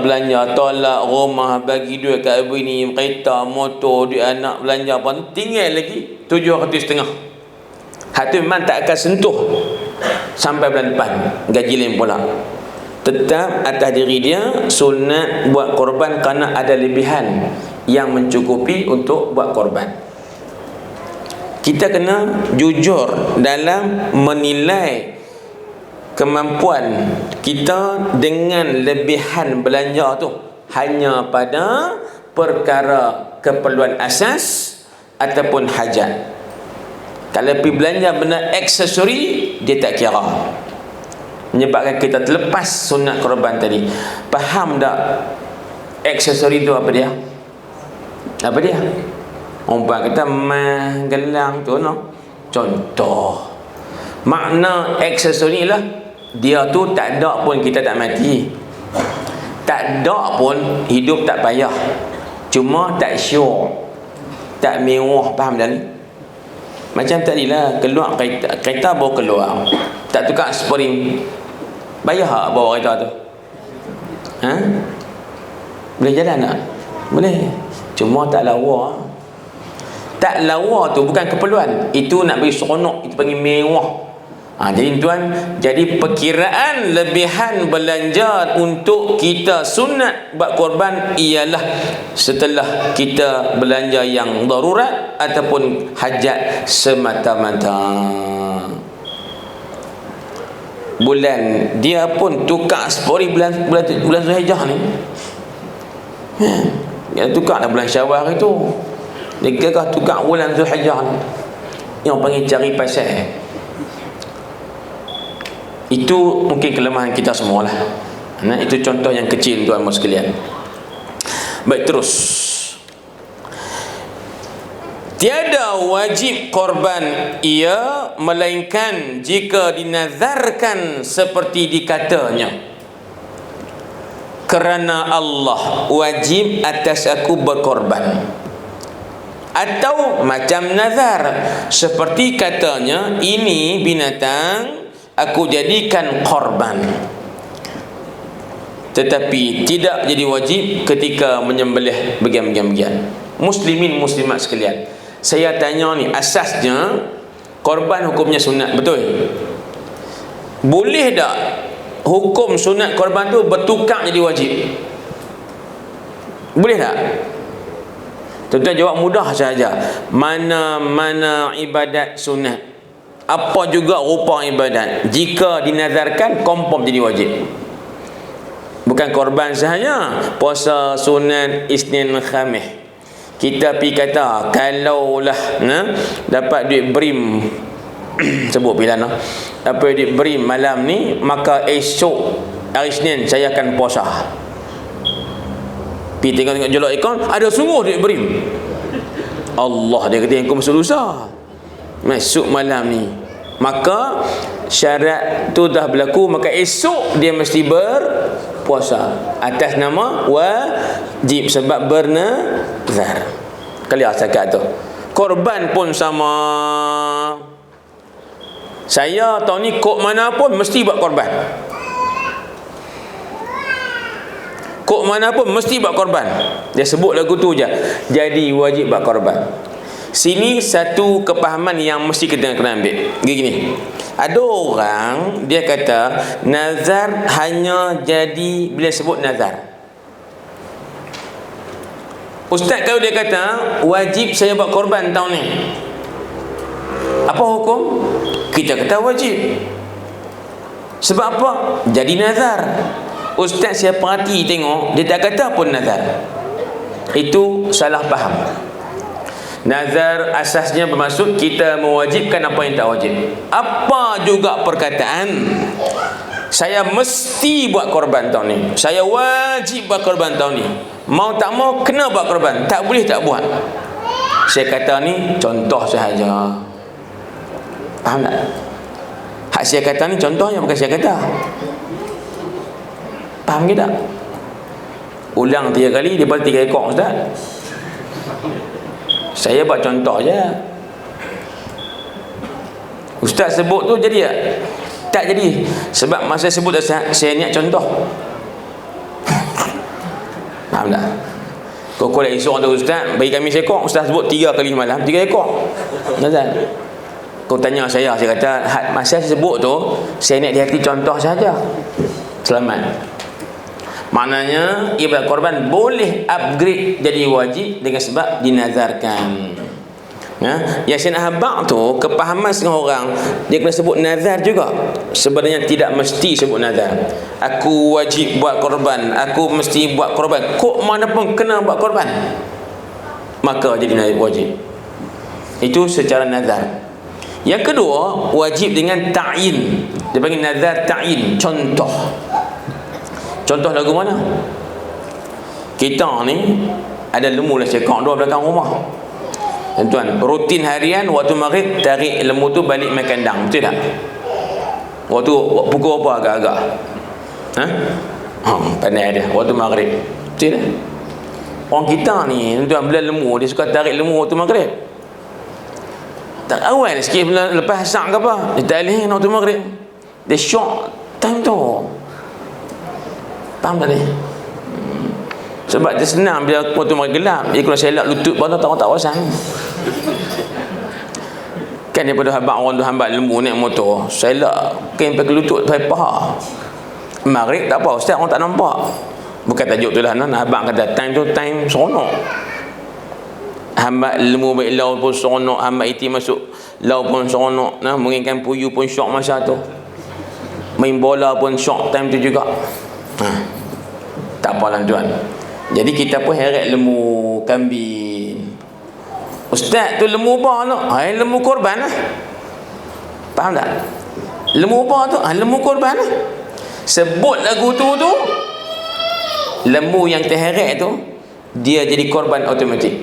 Speaker 2: tolak rumah, bagi duit kat ibu ni, kereta, motor, duit anak, belanja pun tinggal lagi 750. Hak tu memang tak akan sentuh sampai bulan depan gaji lain pula. Tetap atas diri dia sunat buat korban kerana ada lebihan yang mencukupi untuk buat korban. Kita kena jujur dalam menilai kemampuan kita dengan lebihan belanja tu hanya pada perkara keperluan asas ataupun hajat. Kalau pergi belanja benda aksesori, dia tak kira, menyebabkan kita terlepas sunat korban tadi. Faham tak aksesori tu apa dia? Apa dia? Orang kata gelang tu, no? Contoh. Makna aksesori lah dia tu tak ada pun kita tak mati, tak ada pun hidup tak payah, cuma tak syur, tak mewah. Faham tak ni? Macam tadilah keluar kereta baru keluar, tak tukar spring, bayar tak bawa kereta tu? Ha? Boleh jalan tak? Boleh, cuma tak lawa. Tak lawa tu bukan keperluan, itu nak bagi seronok, itu panggil mewah. Jadi tuan, jadi perkiraan lebihan belanja untuk kita sunat buat korban ialah setelah kita belanja yang darurat ataupun hajat semata-mata. Bulan dia pun tukar spori bulan Zulhijjah ni. Dia tukar dah bulan Syawal itu. Dia kata tukar bulan Zulhijjah ni. Yang panggil cari pasal. Itu mungkin kelemahan kita semualah. Nah, itu contoh yang kecil tuan-tuan sekalian. Baik, terus. Tiada wajib korban ia melainkan jika dinazarkan seperti dikatanya, kerana Allah wajib atas aku berkorban. Atau macam nazar, seperti katanya ini binatang aku jadikan korban, tetapi tidak jadi wajib ketika menyembelih bagian-bagian. Muslimin muslimat sekalian, saya tanya ni, asasnya korban hukumnya sunat, betul? Boleh tak hukum sunat korban tu bertukar jadi wajib? Boleh tak? Tuan-tuan jawab mudah saja. Mana-mana ibadat sunat, apa juga rupa ibadat, jika dinazarkan confirm jadi wajib. Bukan korban sahaja, puasa sunat Isnin Khamis, kita pergi kata kalaulah dapat duit brim sebut pilihan dapat duit brim malam ni, maka esok hari Isnin saya akan puasa. Pergi tengok jolok ikon, ada sungguh duit brim. Allah, dia kata engkau masuk dosa masuk malam ni, maka syarat tu dah berlaku, maka esok dia mesti berpuasa atas nama wajib sebab bernazar. Kalian cakap tu. Korban pun sama. Saya tahun ni kok mana pun mesti buat korban. Kok mana pun mesti buat korban. Dia sebut lagu tu je, jadi wajib buat korban. Sini satu kepahaman yang mesti kita kena ambil. Gini, ada orang dia kata nazar hanya jadi bila sebut nazar. Ustaz, kalau dia kata wajib saya buat korban tahun ni, apa hukum? Kita kata wajib. Sebab apa? Jadi nazar. Ustaz, saya perhati tengok, dia tak kata pun nazar. Itu salah faham. Nazar asasnya bermaksud kita mewajibkan apa yang tak wajib. Apa juga perkataan saya mesti buat korban tahun ni, saya wajib buat korban tahun ni, mau tak mau kena buat korban, tak boleh tak buat. Saya kata ni contoh sahaja. Faham tak? Hak saya kata ni contohnya, bukan saya kata. Faham ke tak? Ulang 3 kali, dia balik 3 ekor, Ustaz. Saya buat contoh je. Ustaz sebut tu jadi tak? Tak jadi. Sebab masa sebut saya niat contoh. Faham tak? Kau esok tu Ustaz bagi kami seekor, Ustaz sebut 3 kali malam 3 ekor. Ustaz. Kau tanya saya kata masa saya sebut tu, saya nak di hati contoh saja. Selamat. Maknanya ibadat korban boleh upgrade jadi wajib dengan sebab dinazarkan. Yang saya nak habaq tu, kepahaman setengah orang dia kena sebut nazar juga. Sebenarnya tidak mesti sebut nazar. Aku wajib buat korban, aku mesti buat korban. Kok mana pun kena buat korban, maka jadi wajib. Itu secara nazar. Yang kedua, wajib dengan ta'yin. Dia panggil nazar ta'yin. Contoh lagu mana? Kita ni ada lembu lah cekak dua belakang rumah. Tuan, rutin harian waktu maghrib tarik lembu tu balik main kandang, betul tak? Waktu pukul apa agak-agak? Pandai dia waktu maghrib. Betul tak? Orang kita ni tuan, bila lembu dia suka tarik lembu waktu maghrib. Tak awal sikit lepas asak ke apa, dia tarik waktu maghrib. Dia syok time tu. Faham tak ni? Sebab dia senang bila waktu maghrib gelap, dia kalau selak lutut pun tak perasan. Kan daripada habaq orang tu hambat lembu naik motor, selak kain pakai lutut pakai paha. Maghrib tak apa, ustaz orang tak nampak. Bukan tajuk tu lah, habaq kata time tu time seronok. Hambat lembu baik lau pun seronok, hambat iti masuk lau pun seronok. Menginginkan puyuh pun syok masa tu. Main bola pun syok time tu juga. Tak apalah tuan. Jadi kita pun heret lembu kambing. Ustaz tu lembu apa tu? Lembu korban lah. Faham tak? Lembu apa tu? Lembu korban lah. Sebut lagu tu lembu yang terheret tu dia jadi korban automatik.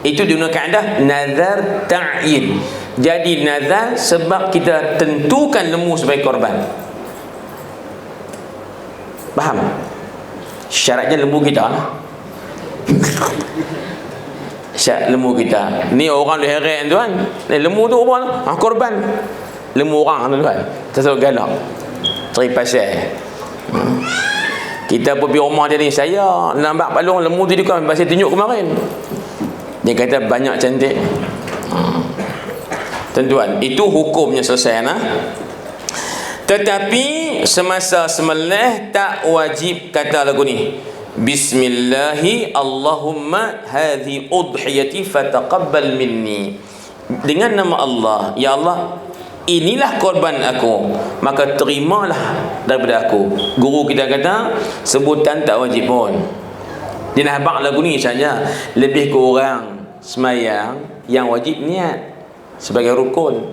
Speaker 2: Itu dia guna kaedah nazar ta'yin. Jadi nazar sebab kita tentukan lembu sebagai korban. Faham? Syaratnya lembu kita lah. Syarat lembu kita. Ni orang dia heret tuan. Lembu tu apa? Korban. Lembu orang tu tuan. Tersebut galak. Cari pasal. Kita pergi rumah dia ni, saya nampak palung lembu tu dia kan pasal tunjuk kemarin. Dia kata banyak cantik. Tuan-tuan, itu hukumnya selesai nah. Tetapi semasa sembelih tak wajib kata lagu ni. Bismillahi Allahumma hadhi udhiyati fataqabbal minni. Dengan nama Allah, ya Allah, inilah korban aku, maka terimalah daripada aku. Guru kita kata sebutan tak wajib pun. Dia nak habaq lagu ni saja. Lebih kurang semayang yang wajib niat sebagai rukun.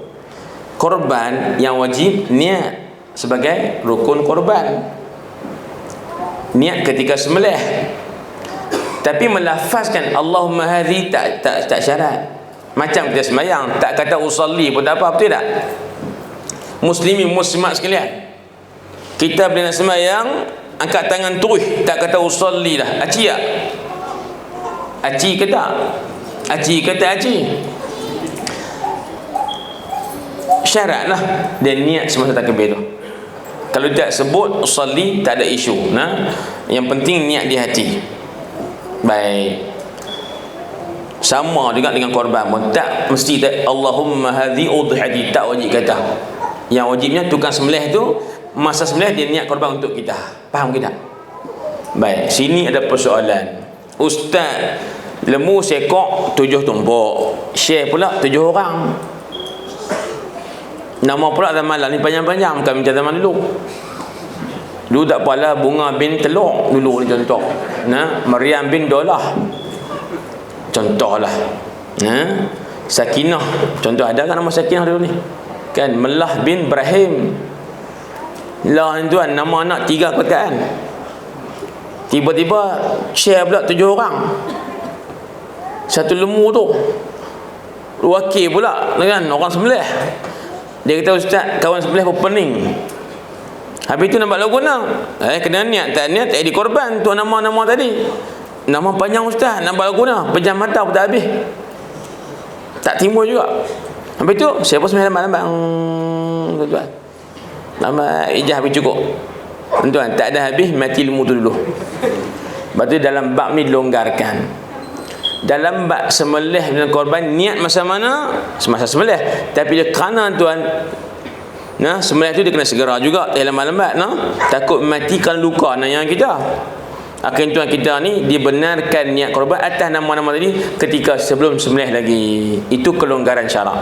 Speaker 2: Korban yang wajib niat sebagai rukun korban. Niat ketika sembelih. Tapi melafazkan Allahumma hadhi tak syarat. Macam kita semayang tak kata usalli pun tak apa, betul tak? Muslimin muslimat sekalian, kita bila nak semayang angkat tangan terus, tak kata usalli dah. Aci tak? Aci ke tak? Aci ke tak aci? Syarat lah dan niat semasa takbir tu. Kalau tidak sebut usalli tak ada isu. Yang penting niat di hati. Baik. Sama juga dengan korban pun tak mesti tak Allahumma hadhi udhiyati, tak wajib kata. Yang wajibnya tukang sembelih tu masa sembelih dia niat korban untuk kita. Faham ke tak? Baik, sini ada persoalan. Ustaz, lembu sekok 7 tumpuk, share pula 7 orang. Nama pula zaman malam ni panjang-panjang, bukan macam zaman dulu. Dulu tak apalah, Bunga bin Teluk dulu ni contoh. Maryam bin Dolah. Contohlah. Sakinah. Contoh ada kan nama Sakinah dulu ni? Kan Melah bin Ibrahim. Lah tuan, nama anak 3 perkataan. Tiba-tiba share pula 7 orang. Satu lembu tu wakil pula dengan orang sembelih. Dia kata ustaz, kawan sebelah pun pening. Habis tu nampak lagu nak. Kena niat, tak niat tak jadi korban tu nama-nama tadi. Nama panjang ustaz, nampak lagu nak. Pejam mata pun tak habis. Tak timbul juga. Habis tu saya pun sebenarnya lambat-lambat. Tuan-tuan. Lama ijah habis cukup. Tuan-tuan, tak ada habis mati lembu tu dulu. Lepas tu dalam bab ni dilonggarkan. dalam bab sembelih dan korban, niat masa mana? Semasa sembelih. Tapi dia kerana tuan, nah, sembelih tu dia kena segera juga, tak lambat-lambat, nah. Takut matikan luka yang kita. Akhirnya tuan kita ni dibenarkan niat korban atas nama-nama tadi ketika sebelum sembelih lagi. Itu kelonggaran syarak.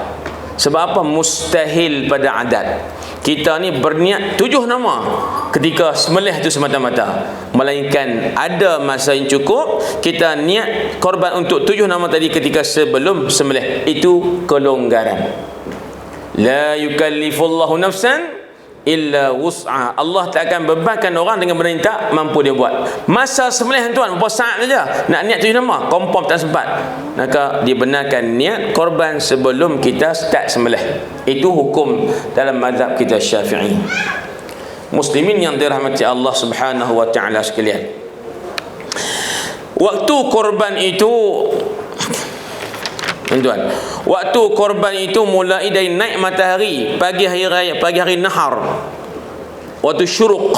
Speaker 2: Sebab apa? Mustahil pada adat. Kita ni berniat 7 nama ketika sembelih tu semata-mata, melainkan ada masa yang cukup kita niat korban untuk 7 nama tadi ketika sebelum sembelih. Itu kelonggaran. La yukallifullahu nafsan illa wus'aha. Allah tak akan bebankan orang dengan benda yang tak mampu dia buat. Masa sembelih tuan, berapa saat saja nak niat 7 nama, kompom tak sempat, maka dibenarkan niat korban sebelum kita start sembelih. Itu hukum dalam mazhab kita Syafi'i. Muslimin yang dirahmati Allah Subhanahu wa taala sekalian, waktu korban itu tuan, waktu korban itu mulai dari naik matahari pagi hari raya, pagi hari nahar, waktu syuruq,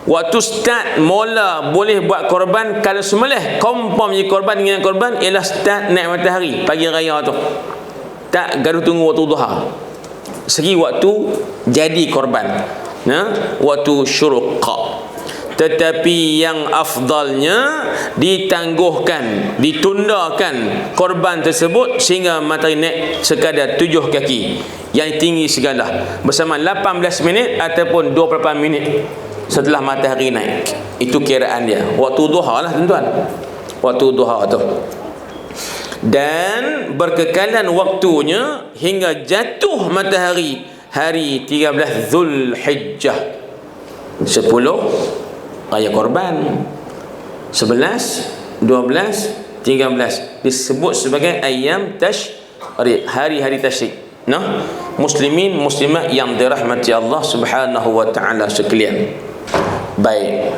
Speaker 2: waktu start mula boleh buat korban kalau sembelih kompom je korban dengan korban ialah start naik matahari pagi raya tu, tak gaduh tunggu waktu duha. Segi waktu jadi korban, nah, waktu syuruq. Tetapi yang afdalnya ditangguhkan, ditundakan korban tersebut sehingga matahari naik sekadar 7 kaki yang tinggi segala, bersama 18 minit ataupun 28 minit setelah matahari naik. Itu kiraan dia, waktu duha lah tuan-tuan, waktu duha tu. Dan berkekalan waktunya hingga jatuh matahari hari 13 Zulhijjah, 10 raya korban, 11, 12, 13 disebut sebagai ayam tasyrik, hari-hari tasyrik. Nah, muslimin muslimat yang dirahmati Allah Subhanahu wa taala sekalian. Baik.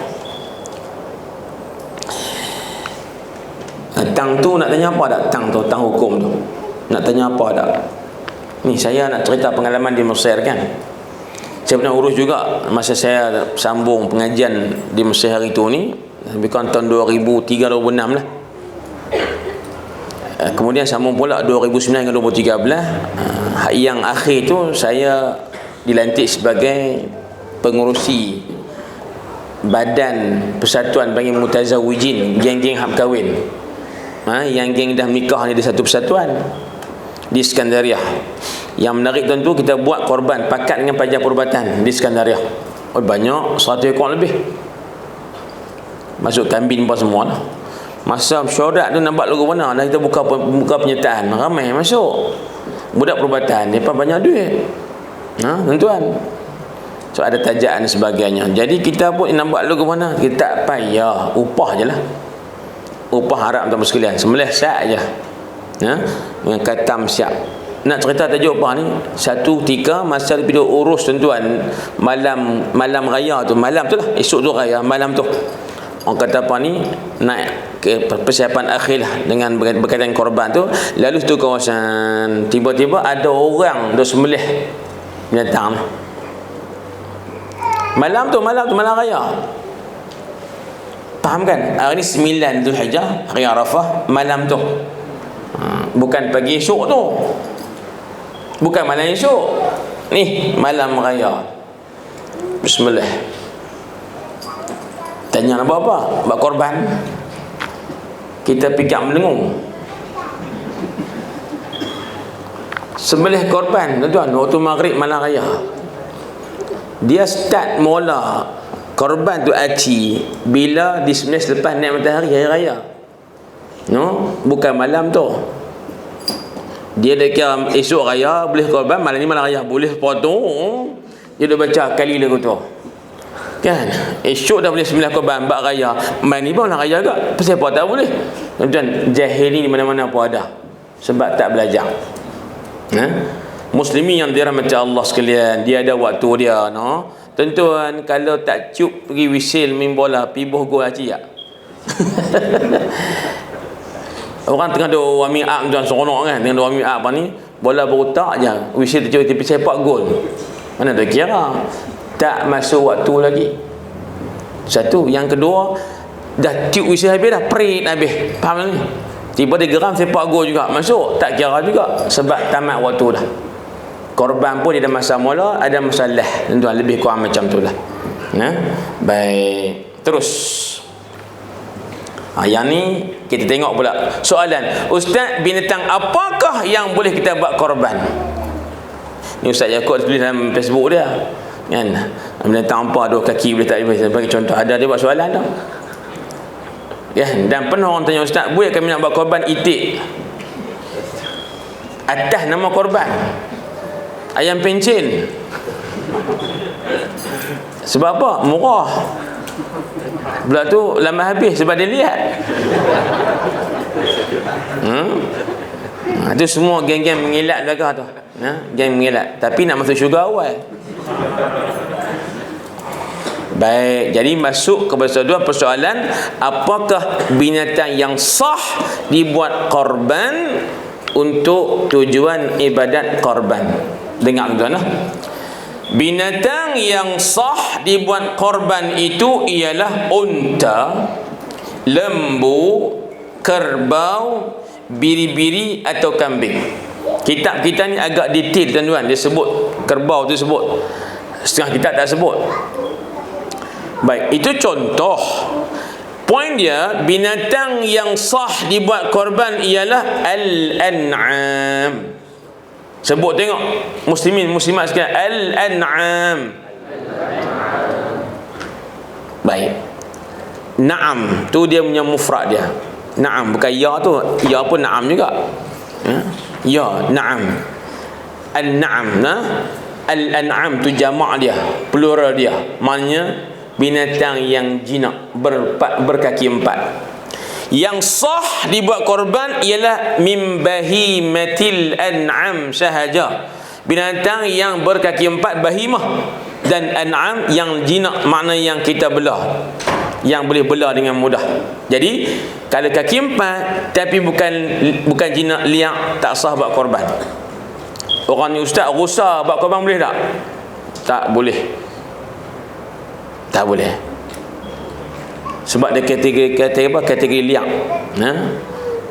Speaker 2: Tang tu nak tanya apa tak? Tang tu, tang hukum tu. Nak tanya apa tak? Ni saya nak cerita pengalaman di Mesir kan. Saya pernah urus juga masa saya sambung pengajian di Mesir hari tu ni, lebih kurang tahun 2003-2006 lah. Kemudian sambung pula 2009 hingga 2013. Yang akhir tu saya dilantik sebagai pengurusi Badan Persatuan bagi Mutazawijin, geng-geng hak kahwin. Yang geng dah menikah ni di satu persatuan di Skandariah. Yang menarik tentu kita buat korban pakat dengan pajak perubatan di Skandariah. Oh, banyak, 100 ekor lebih. Masuk kambing apa semua lah. Masa syarat tu nampak logo mana, dah kita buka penyertaan, ramai masuk. Budak perubatan, mereka banyak duit. Tuan-tuan. So ada tajaan dan sebagainya. Jadi kita pun nampak logo mana, kita tak payah, upah je lah. Upah harap tuan-tuan sekalian, sembelih siap je. Dengan katam siap. Nak cerita tajuk apa ni? Satu ketika masa pergi urus tuan-tuan malam raya tu, malam tu lah, esok tu raya, malam tu orang kata apa ni, naik ke persiapan akhir lah dengan berkaitan korban tu. Lalu tu kawasan, tiba-tiba ada orang duk sembelih binatang malam raya. Faham kan? Hari ni 9 Zulhijjah, hari Arafah, malam tu, bukan pagi esok tu, bukan malam esok ni, malam raya. Bismillah. Tanya nak buat apa? Buat korban. Kita fikir melengung. Sembelih korban tuan-tuan waktu maghrib malam raya. Dia start mula korban tu aci bila disembelih selepas naik matahari hari raya. Bukan malam tu. Dia dah kira esok raya boleh korban, malam ni malam raya boleh potong. Dia dah baca kali lagu tu kan, esok dah boleh sembelih korban bak raya, malam ni pun raya juga, pasal apa tak boleh? Tuan-tuan, jahil ni di mana-mana pun ada sebab tak belajar. Muslimin yang dirahmati Allah sekalian, dia ada waktu dia. Tuan-tuan, kalau tak cup pergi wisil main bola, pibuh gol aci tak? Orang tengah duk warming up tuan, seronok kan, tengah duk warming up apa ni, bola berutak je, wisil tercepat sepak gol. Mana tak kira, tak masuk waktu lagi. Satu. Yang kedua, dah tiup wisil habis dah, perit habis. Faham ni? Tiba dia geram sepak gol juga, masuk tak kira juga sebab tamat waktu dah. Korban pun dia ada masa mula, ada masalah, tuan, lebih kurang macam tu lah. Baik, terus yang ni kita tengok pula soalan, Ustaz, binatang apakah yang boleh kita buat korban? Ni Ustaz Yaakob tulis dalam Facebook dia kan, binatang apa dua kaki boleh tak boleh, bagi contoh. Ada dia buat soalan tu ya, dan pernah orang tanya, Ustaz, boleh kami nak buat korban itik atas nama korban ayam pencen? Sebab apa? Murah. Pula tu lama habis sebab dia lihat. Itu semua geng-geng mengelak belakang tu. Geng mengelak. Tapi nak masuk syurga awal. Baik, jadi masuk kepada dua persoalan, apakah binatang yang sah dibuat korban untuk tujuan ibadat korban? Dengar tuan-tuan. Binatang yang sah dibuat korban itu ialah unta, lembu, kerbau, biri-biri atau kambing. Kitab kita ni agak detail tuan-tuan, dia sebut kerbau tu sebut, setengah kitab tak sebut. Baik, itu contoh. Poin dia, binatang yang sah dibuat korban ialah al-an'am. Sebut tengok muslimin muslimat sekalian, al-an'am. Baik. Na'am tu dia punya mufrad dia. Na'am, bukan ya tu. Ya pun na'am juga. Ya, na'am. Al-na'am, al-an'am tu jamak dia, plural dia. Maknanya binatang yang jinak, berkaki empat. Yang sah dibuat korban ialah min bahimatil an'am sahaja. Binatang yang berkaki empat, bahimah, dan an'am yang jinak, makna yang kita belah, yang boleh belah dengan mudah. Jadi kalau kaki empat tapi bukan jinak liak, tak sah buat korban. Orang ni, Ustaz, rusa buat korban boleh tak? Tak boleh. Tak boleh. Sebab dia kategori liak.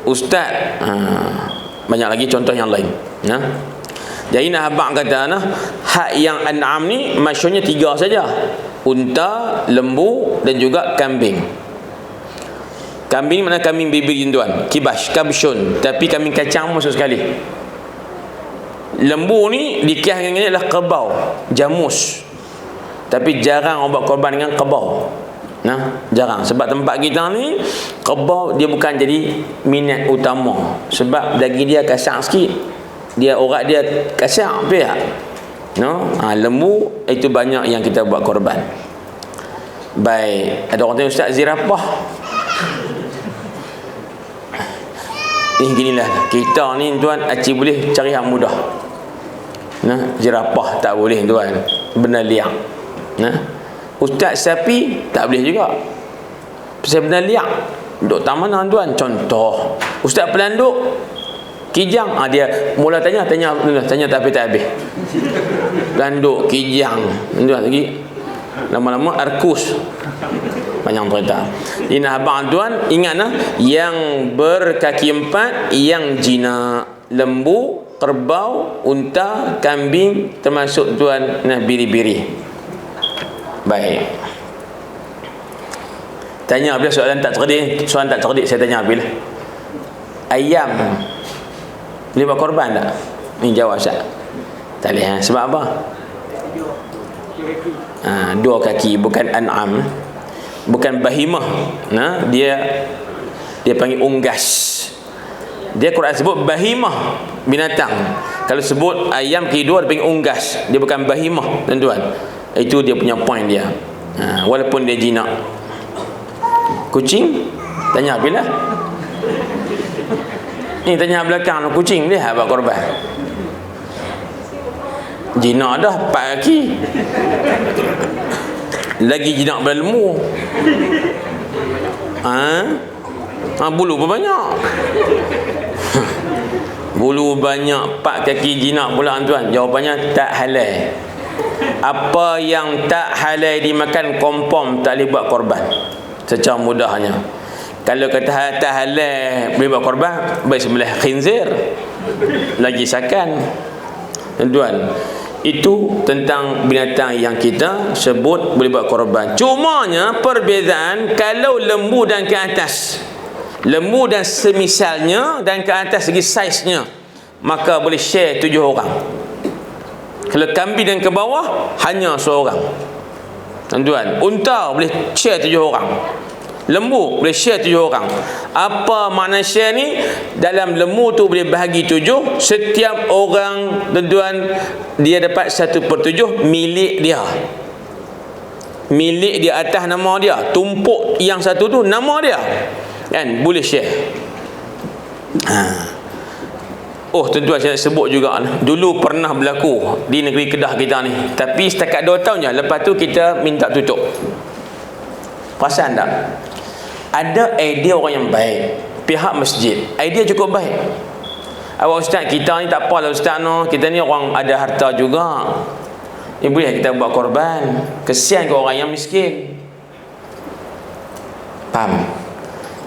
Speaker 2: Ustaz, banyak lagi contoh yang lain. Jadi nak abang kata hak yang an'am ni maksudnya 3 saja. Unta, lembu dan juga kambing. Kambing mana kambing bibir tuan, kibash, kabshun, tapi kambing kacang masuk sekali. Lembu ni dikias dengan ini adalah kerbau, jamus. Tapi jarang orang buat korban dengan kerbau. Jarang. Sebab tempat kita ni kerbau dia bukan jadi minat utama, sebab daging dia kasar sikit, dia urat dia kasar pihak. Lembu itu banyak yang kita buat korban. Baik, ada orang tanya, Ustaz, zirafah ni ginilah, kita ni tuan acik boleh cari yang mudah. Zirafah tak boleh tuan, benda liang. Ustaz, sapi tak boleh juga, pasal benda liak. Duk tak mana tuan? Contoh, Ustaz, pelanduk kijang, dia mula tanya tak habis. Pelanduk kijang tuan, lagi lama-lama arkus, panjang cerita. Ini abang tuan ingat yang berkaki empat, yang jinak, lembu, kerbau, unta, kambing, termasuk tuan biri-biri. Baik. Tanya bila soalan tak cerdik saya tanya bila. Ayam boleh buat korban tak? Ni jawab Ustaz. Tak boleh. Sebab apa? 2 kaki, bukan an'am, bukan bahimah. Dia panggil unggas. Dia Quran sebut bahimah, binatang. Kalau sebut ayam kedua dia panggil unggas. Dia bukan bahimah, tuan-tuan. Itu dia punya point dia. Walaupun dia jinak. Kucing tanya bila? Ni tanya belakang, kucing dia buat korban. Jinak dah 4 kaki. Lagi jinak berlembu. Bulu pun banyak. Bulu banyak, 4 kaki jinak pula tuan. Jawapannya tak halal. Apa yang tak halal dimakan, kompom tak boleh buat korban. Secara mudahnya, Kalau kata atas halal boleh buat korban, baik sembelih khinzir lagi sakan. Tuan, itu tentang binatang yang kita sebut boleh buat korban. Cumanya perbezaan kalau lembu dan ke atas, lembu dan semisalnya dan ke atas segi saiznya, maka boleh share 7 orang. Kalau kambing dan ke bawah hanya seorang. Tuan, unta boleh share 7 orang. Lembu boleh share 7 orang. Apa makna share ni? Dalam lembu tu boleh bahagi 7. Setiap orang, tuan-tuan, dia dapat 1/7 milik dia. Milik dia atas nama dia. Tumpuk yang satu tu nama dia. Kan? Boleh share. Oh, tuan-tuan, saya nak sebut juga. Dulu pernah berlaku di negeri Kedah kita ni. Tapi setakat 2 tahun je. Lepas tu kita minta tutup. Perasan tak? Ada idea orang yang baik, pihak masjid, idea cukup baik. Awak ustaz, kita ni tak apalah ustaz no, kita ni orang ada harta juga, ni boleh kita buat korban, kesian ke orang yang miskin. Faham?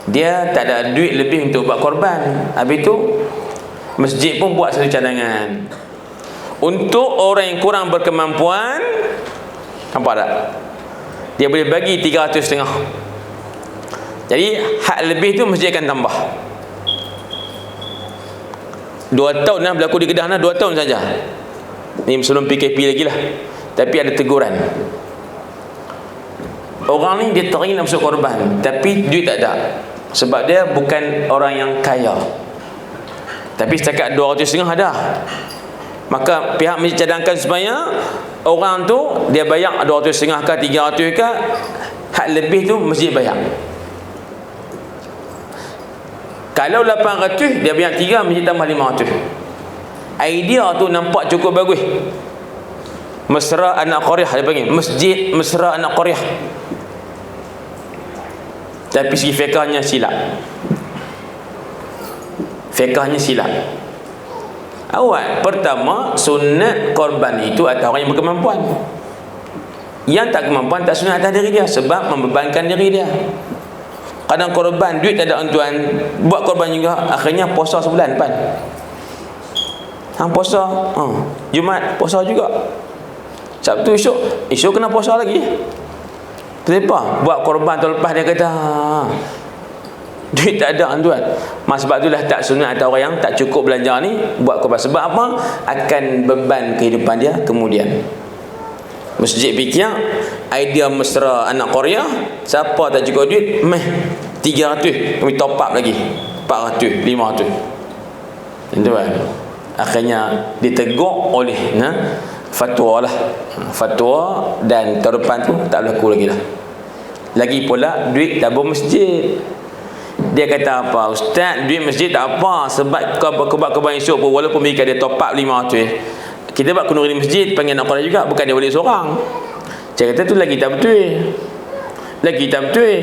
Speaker 2: Dia tak ada duit lebih untuk buat korban. Habis tu masjid pun buat satu cadangan untuk orang yang kurang berkemampuan. Nampak tak? Dia boleh bagi 350. Jadi hak lebih tu masjid akan tambah. 2 tahun dah berlaku di Kedah, 2 tahun saja. Ni sebelum PKP lagi lah. Tapi ada teguran. Orang ni dia teringin nak masuk korban, tapi duit tak ada. Sebab dia bukan orang yang kaya. Tapi setakat 250 ada. Maka pihak masjid cadangkan supaya orang tu dia bayar 250 ke 300 ke, hak lebih tu masjid bayar. Kalau 800 dia bayar 3, masjid tambah 500. Idea tu nampak cukup bagus. Mesra anak qaryah dia panggil, masjid mesra anak qaryah. Tapi segi fiqahnya silap. Fiqahnya silap. Awal pertama, sunat korban itu atas orang yang berkemampuan. Yang tak kemampuan tak sunat atas diri dia, sebab membebankan diri dia. Kadang korban duit tak ada, tuan, buat korban juga, akhirnya puasa sebulan pan. Hang puasa, Jumaat puasa juga, Sabtu esok kena puasa lagi. Kenapa? Buat korban tu lepas dia kata duit tak ada, tuan. Sebab itulah tak sunat atau orang yang tak cukup belanja ni buat korban. Sebab apa? Akan beban kehidupan dia kemudian. Masjid fikir idea mesra anak Korea, siapa tak cukup duit, 300 kami top up lagi, 400, 500. Tuan, akhirnya ditegur oleh fatwa lah, fatwa, dan tahun depan tu tak berlaku lagi dah. Lagi pula duit tabung masjid. Dia kata apa? Ustaz, duit masjid tak apa, sebab korban esok pun walaupun mereka dia top up 500, kita buat kunuri di masjid, panggil nak korban juga, bukan dia boleh seorang. Saya kata tu lagi tak betul. Lagi tak betul.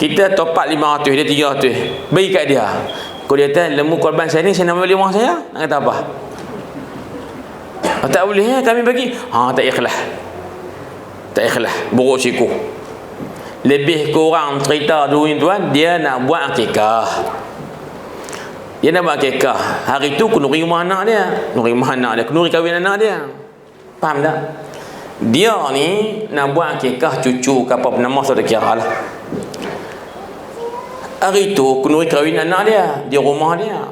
Speaker 2: Kita top up 500, dia 300, bagi kat dia. Kalau dia kata lembu korban saya ni saya nak beli rumah saya, nak kata apa? Tak boleh kami bagi. Tak ikhlas. Tak ikhlas, buruk siku. Lebih kurang cerita dulu ni, tuan, dia nak buat akikah. Dia nak buat akikah. Hari tu kunuri rumah anak dia. Kunuri rumah anak dia, kunuri kahwin anak dia. Faham tak? Dia ni nak buat akikah cucu ke apa nama saya tak kira lah. Hari tu kunuri kahwin anak dia di rumah dia.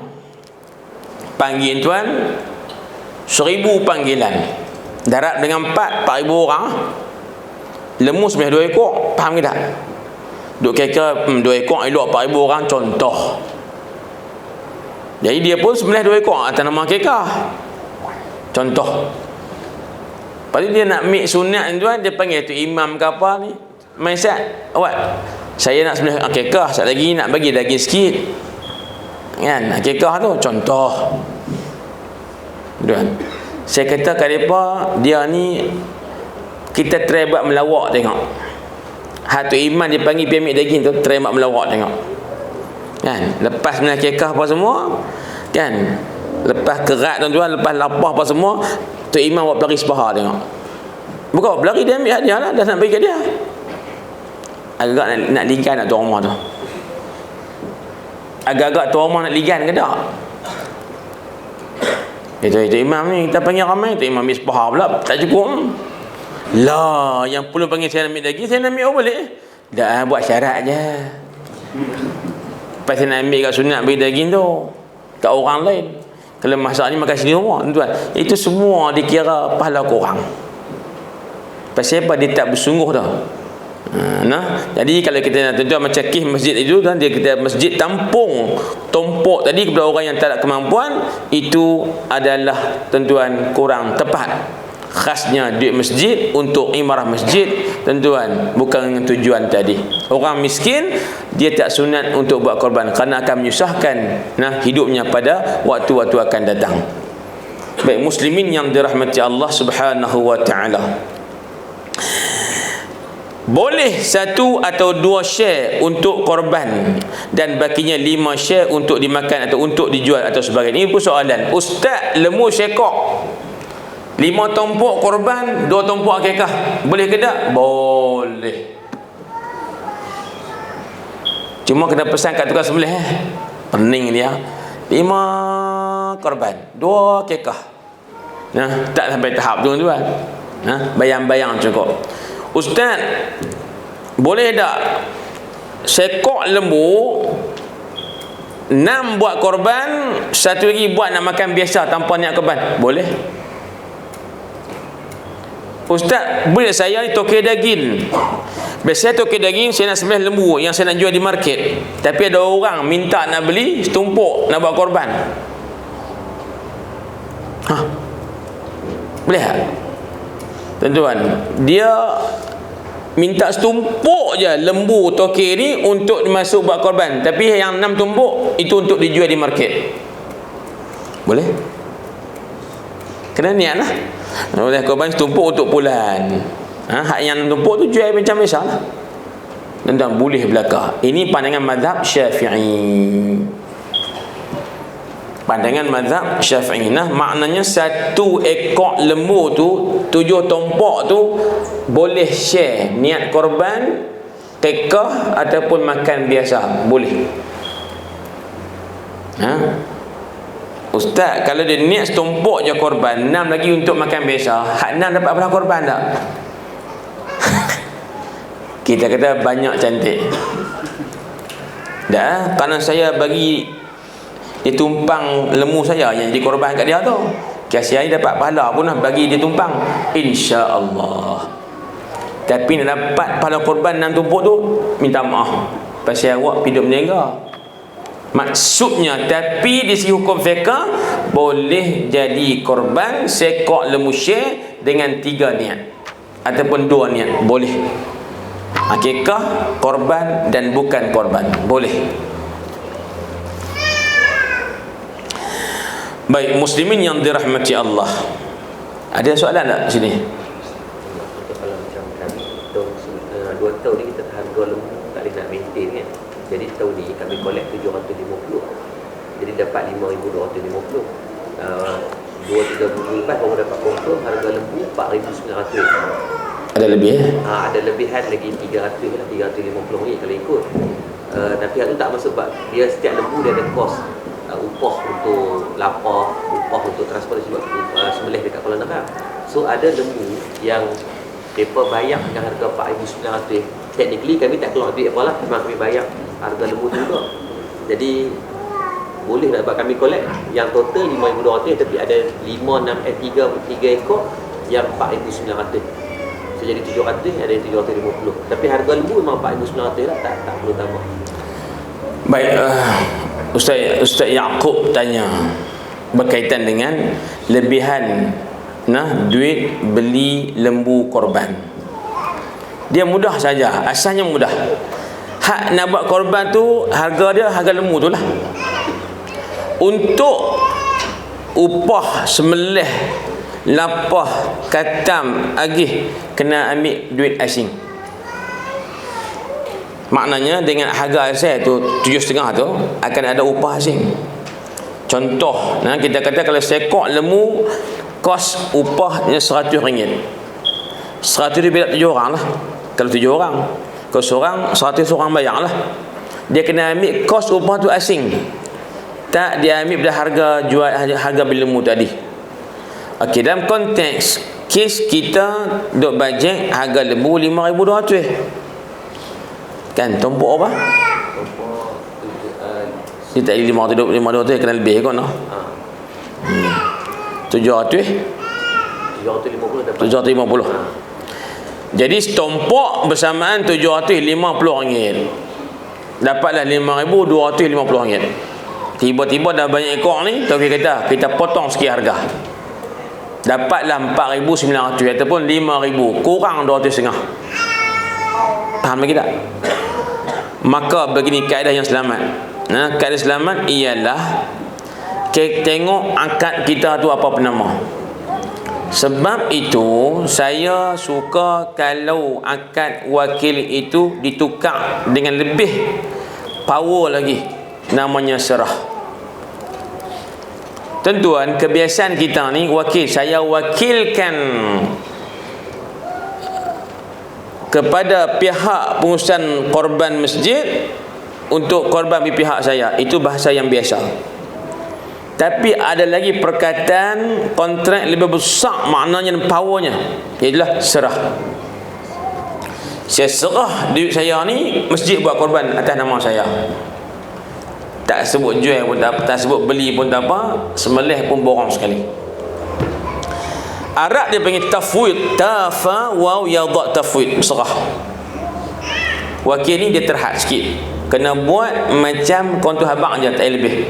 Speaker 2: Panggil, tuan, 1000 panggilan. Darab dengan 4,000 orang. Lembu sebenarnya 2 ekor. Faham ke tak? Duk kira 2 ekor elok 4,000 orang contoh. Jadi dia pun sebenarnya 2 ekor atas nama kekah. Contoh. Lepas tu dia nak make sunat, tuan, dia panggil tu imam ke apa ni, main sat, awak, saya nak sebenarnya akikah, sat lagi nak bagi daging sikit, kan, akikah tu contoh. Tuan, saya kata kat mereka, dia ni kita try buat melawak tengok. Hatu iman dia panggil pergi ambil daging tu, try buat melawak tengok, kan, lepas sebenarnya akikah apa semua, kan, lepas kerat, tuan-tuan, lepas lapah apa semua, tu imam buat pelari sepaha tengok. Bukan buat pelari, dia ambil hadiah lah, dah nak bagi kat dia. Agak nak lingkan nak tuan rumah tu. agak-agak trauma nak ligan ke tak? Itu imam ni kita panggil ramai, itu imam misbah pula tak cukup. Lah, yang perlu panggil saya nak ambil daging, saya nak ambil boleh. Dah buat syarat je. Lepas saya nak ambil kat sunat bagi daging tu kat orang lain. Kalau masak ni makan sendiri rumah, tuan. Itu semua dikira pahala korang. Pasal apa dia tak bersungguh dah. Jadi kalau kita nak tuan macam kih masjid itu kan, dia kita masjid tampung tompok tadi kepada orang yang tak ada kemampuan, itu adalah tuan kurang tepat. Khasnya duit masjid untuk imarah masjid tuan, bukan dengan tujuan tadi. Orang miskin dia tak sunat untuk buat korban kerana akan menyusahkan hidupnya pada waktu-waktu akan datang. Baik muslimin yang dirahmati Allah Subhanahu wa taala, boleh 1 atau 2 share untuk korban dan bakinya 5 share untuk dimakan atau untuk dijual atau sebagainya. Ini pun soalan, ustaz, lembu sekok 5 tompok korban, 2 tompok akikah, boleh ke tak? Boleh. Cuma kena pesan kat tukang sembelih pening dia, 5 korban, 2 akikah. Tak sampai tahap tu tuan. Bayang-bayang cukup. Ustaz, boleh tak sekok lembu 6 buat korban, 1 lagi buat nak makan biasa tanpa niat korban? Boleh. Ustaz, boleh saya ni tokek daging. Biasanya tokek daging saya nak sembelih lembu yang saya nak jual di market, tapi ada orang minta nak beli setumpuk nak buat korban. Boleh tak? Tuan-tuan, dia minta setumpuk je lembu tokek ni untuk dimasuk buat korban, tapi yang 6 tumpuk itu untuk dijual di market. Boleh? Kena niat lah. Oleh korban setumpuk untuk pulan. Hak yang tumpuk tu jual macam biasa lah. Dan boleh belaka. Ini pandangan mazhab Syafi'i. Pandangan mazhab Syafi'i. Maknanya 1 ekor lembu tu, 7 tompok tu boleh share niat korban, tekah ataupun makan biasa. Boleh. Ustaz, kalau dia niat setumpuk je korban, 6 lagi untuk makan biasa, hak 6 dapat berapa korban tak? Kita kata banyak cantik. Dah, kerana saya bagi dia tumpang lembu saya yang jadi korban kat dia tu, kasih hari dapat pahala pun bagi dia tumpang, insya-Allah. Tapi nak dapat pahala korban 6 tumpuk tu, minta maaf, pasal awak hidup meninggal. Maksudnya, tapi di segi hukum fiqh boleh jadi korban sekok lembu syekh dengan 3 niat ataupun 2 niat, boleh. Akikah, korban dan bukan korban, boleh. Baik muslimin yang dirahmati Allah, ada soalan tak sini?
Speaker 3: Kalau macam kami 2 tahun ni kita harga lembu tak boleh nak maintain kan. Jadi tahun ni kami collect 750. Jadi dapat 5,250. 2-3 bulan lepas baru dapat confirm harga lembu 4,900.
Speaker 2: Ada lebih
Speaker 3: ada lebihan lagi 300 lah, 350 ringgit kalau ikut. Tapi hal tu tak masuk sebab dia setiap lembu dia ada kos upah untuk lapar, upah untuk transport sebab sembelih dekat Kuala Negara. So ada lembu yang mereka bayar dengan harga 4,900. Technically kami tak keluar duit apa lah, memang kami bayar harga lembu tu juga. Jadi boleh dapat kami collect yang total 5,200, tapi ada 3 ekor yang 4,900. So jadi 700, ada 750. Tapi harga lembu memang 4,900 lah, tak perlu tambah.
Speaker 2: Baik, Ustaz Yaqub tanya berkaitan dengan lebihan duit beli lembu korban. Dia mudah saja, asalnya mudah. Hak nak buat korban tu harga dia harga lembu tu lah. Untuk upah sembelih, lapah, katam, agih kena ambil duit asing. Maknanya dengan harga asal tu 7,5 tu akan ada upah asing. Contoh, kita kata kalau sekok lembu kos upahnya RM100. RM100 7 orang lah. Kalau 7 orang, kalau seorang 100 orang bayar lah. dia kena ambil kos upah tu asing. Tak dia ambil pada harga beli lembu tadi. Okey, dalam konteks kes kita duk bajet harga lembu 5,200. Kan tumpuk apa? Dia tak ada 5,200 kena lebih kot noh. 750. Jadi setumpuk bersamaan RM750. Dapatlah RM5,250. Tiba-tiba dah banyak ekor ni, Taufik kata kita potong sikit harga. Dapatlah RM4,900 ataupun RM5,000, kurang RM250. Faham lagi tak? Maka begini kaedah yang selamat. Kaedah selamat ialah tengok akad kita tu apa nama. Sebab itu saya suka kalau akad wakil itu ditukar dengan lebih power lagi, namanya serah. Tuan-tuan, kebiasaan kita ni wakil, saya wakilkan kepada pihak pengurusan korban masjid untuk korban di pihak saya. Itu bahasa yang biasa. Tapi ada lagi perkataan kontrak lebih besar maknanya dan powernya, ialah serah. Saya serah duit saya ni masjid buat korban atas nama saya. Tak sebut jual pun tak apa, tak sebut beli pun tak apa, sembelih pun borong sekali. Arab dia panggil tafwid, tafa waw yadha tafwid, serah. Wakil ni dia terhad sikit, kena buat macam kontu habang je, tak lebih.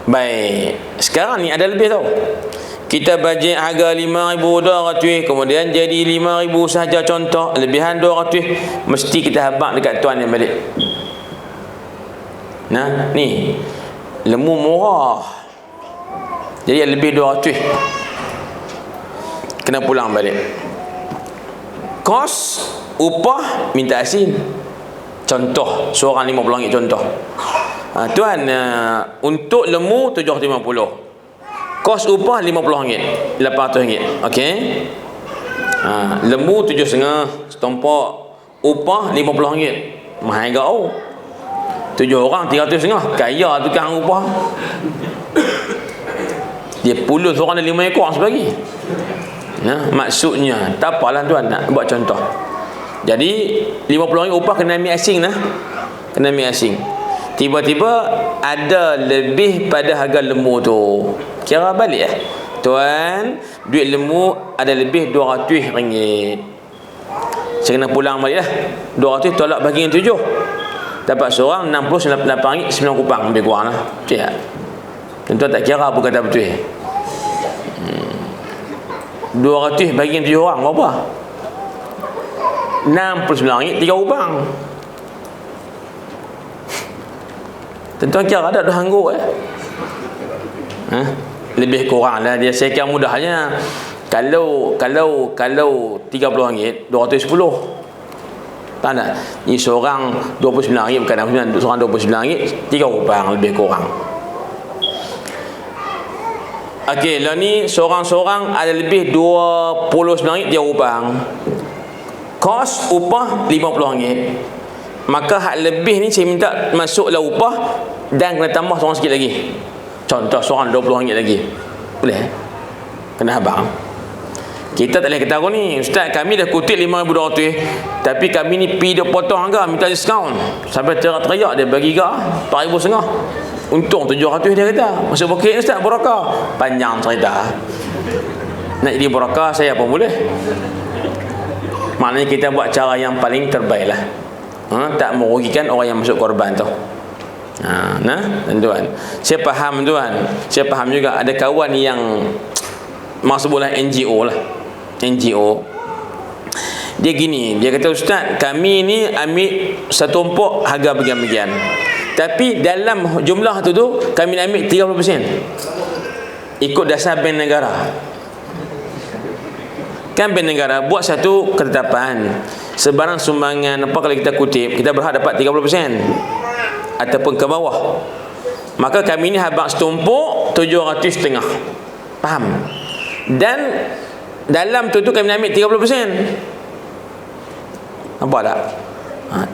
Speaker 2: Baik, sekarang ni ada lebih tau. Kita bajet harga 5,200, kemudian jadi 5,000 sahaja contoh, lebihan 200, mesti kita habang dekat tuan yang balik. Nah, ni lembu murah, jadi lebih 200, kena pulang balik. Kos upah minta asin. Contoh, seorang RM50 contoh. Tuan, untuk lembu RM750. Kos upah RM50, RM800. Okey. Lembu RM7,5, setumpuk. Upah RM50. Mahal gau. 7 orang RM300,5. Kaya tukang upah. Dia puluh seorang ada 5 ekor sebagi. Maksudnya tak apalah tuan, nak buat contoh. Jadi RM50 upah kena ambil asing lah. Kena ambil asing. Tiba-tiba ada lebih pada harga lembu tu. Kira balik tuan, duit lembu ada lebih RM200. Saya kena pulang balik lah. 200 tolak bagi yang 7. Dapat seorang RM68, 9 kupang lebih kurang lah. Betul tak? Tuan tak kira apa kata betul. 200 bagi yang 7 orang berapa? RM69, 3 kupang. Tuan-tuan kira ada hangguk lebih kurang lah dia. Saya kira mudahnya kalau RM30, 210. Tak nak. Ni seorang RM29, bukan seorang RM29, 3 kupang lebih kurang. Okey, lah ni seorang-seorang ada lebih RM29, 3 kupang. Kos upah RM50. Maka hak lebih ni saya minta masuklah upah dan kena tambah seorang sikit lagi. Contoh seorang RM20 lagi. Boleh? Kena habang. Kita tak boleh kata aku ni, ustaz kami dah kutip RM5,200, tapi kami ni pi dia potong harga, minta diskaun. Sampai teriak-teriak dia bagi harga RM4,500. Untung RM700 dia kata. Masuk poket ustaz berakah. Panjang cerita. Nak jadi berakah saya pun boleh. Maknanya kita buat cara yang paling terbaik lah. Tak merugikan orang yang masuk korban tu. Tuan, saya faham tuan. Saya faham juga ada kawan yang maksudlah NGO lah. NGO. Dia gini, dia kata ustaz, kami ni ambil satu tumpuk harga bagian-bagian. Tapi dalam jumlah tu kami nak ambil 30%. Ikut dasar bank negara. Kan bank negara buat satu ketetapan, sebarang sumbangan apa kalau kita kutip, kita berhak dapat 30% ataupun ke bawah. Maka kami ni habaq setumpuk 750. Faham? Dan dalam tu kami ambil 30%. Nampak tak?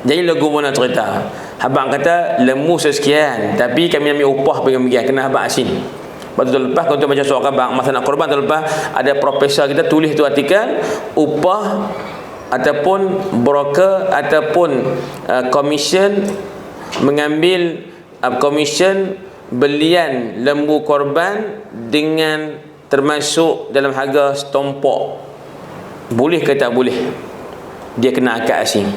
Speaker 2: Jadi lagu mana cerita? abang kata lembu sekian, tapi kami ambil upah bagian-bagian, kena abang asin. Lepas tu lepas kalau tu baca surat khabar masa nak korban, tu lepas ada profesor kita tulis tu artikel upah ataupun broker ataupun komisen mengambil komisen belian lembu korban dengan termasuk dalam harga setompok. Boleh ke tak boleh? Dia kena akad asing.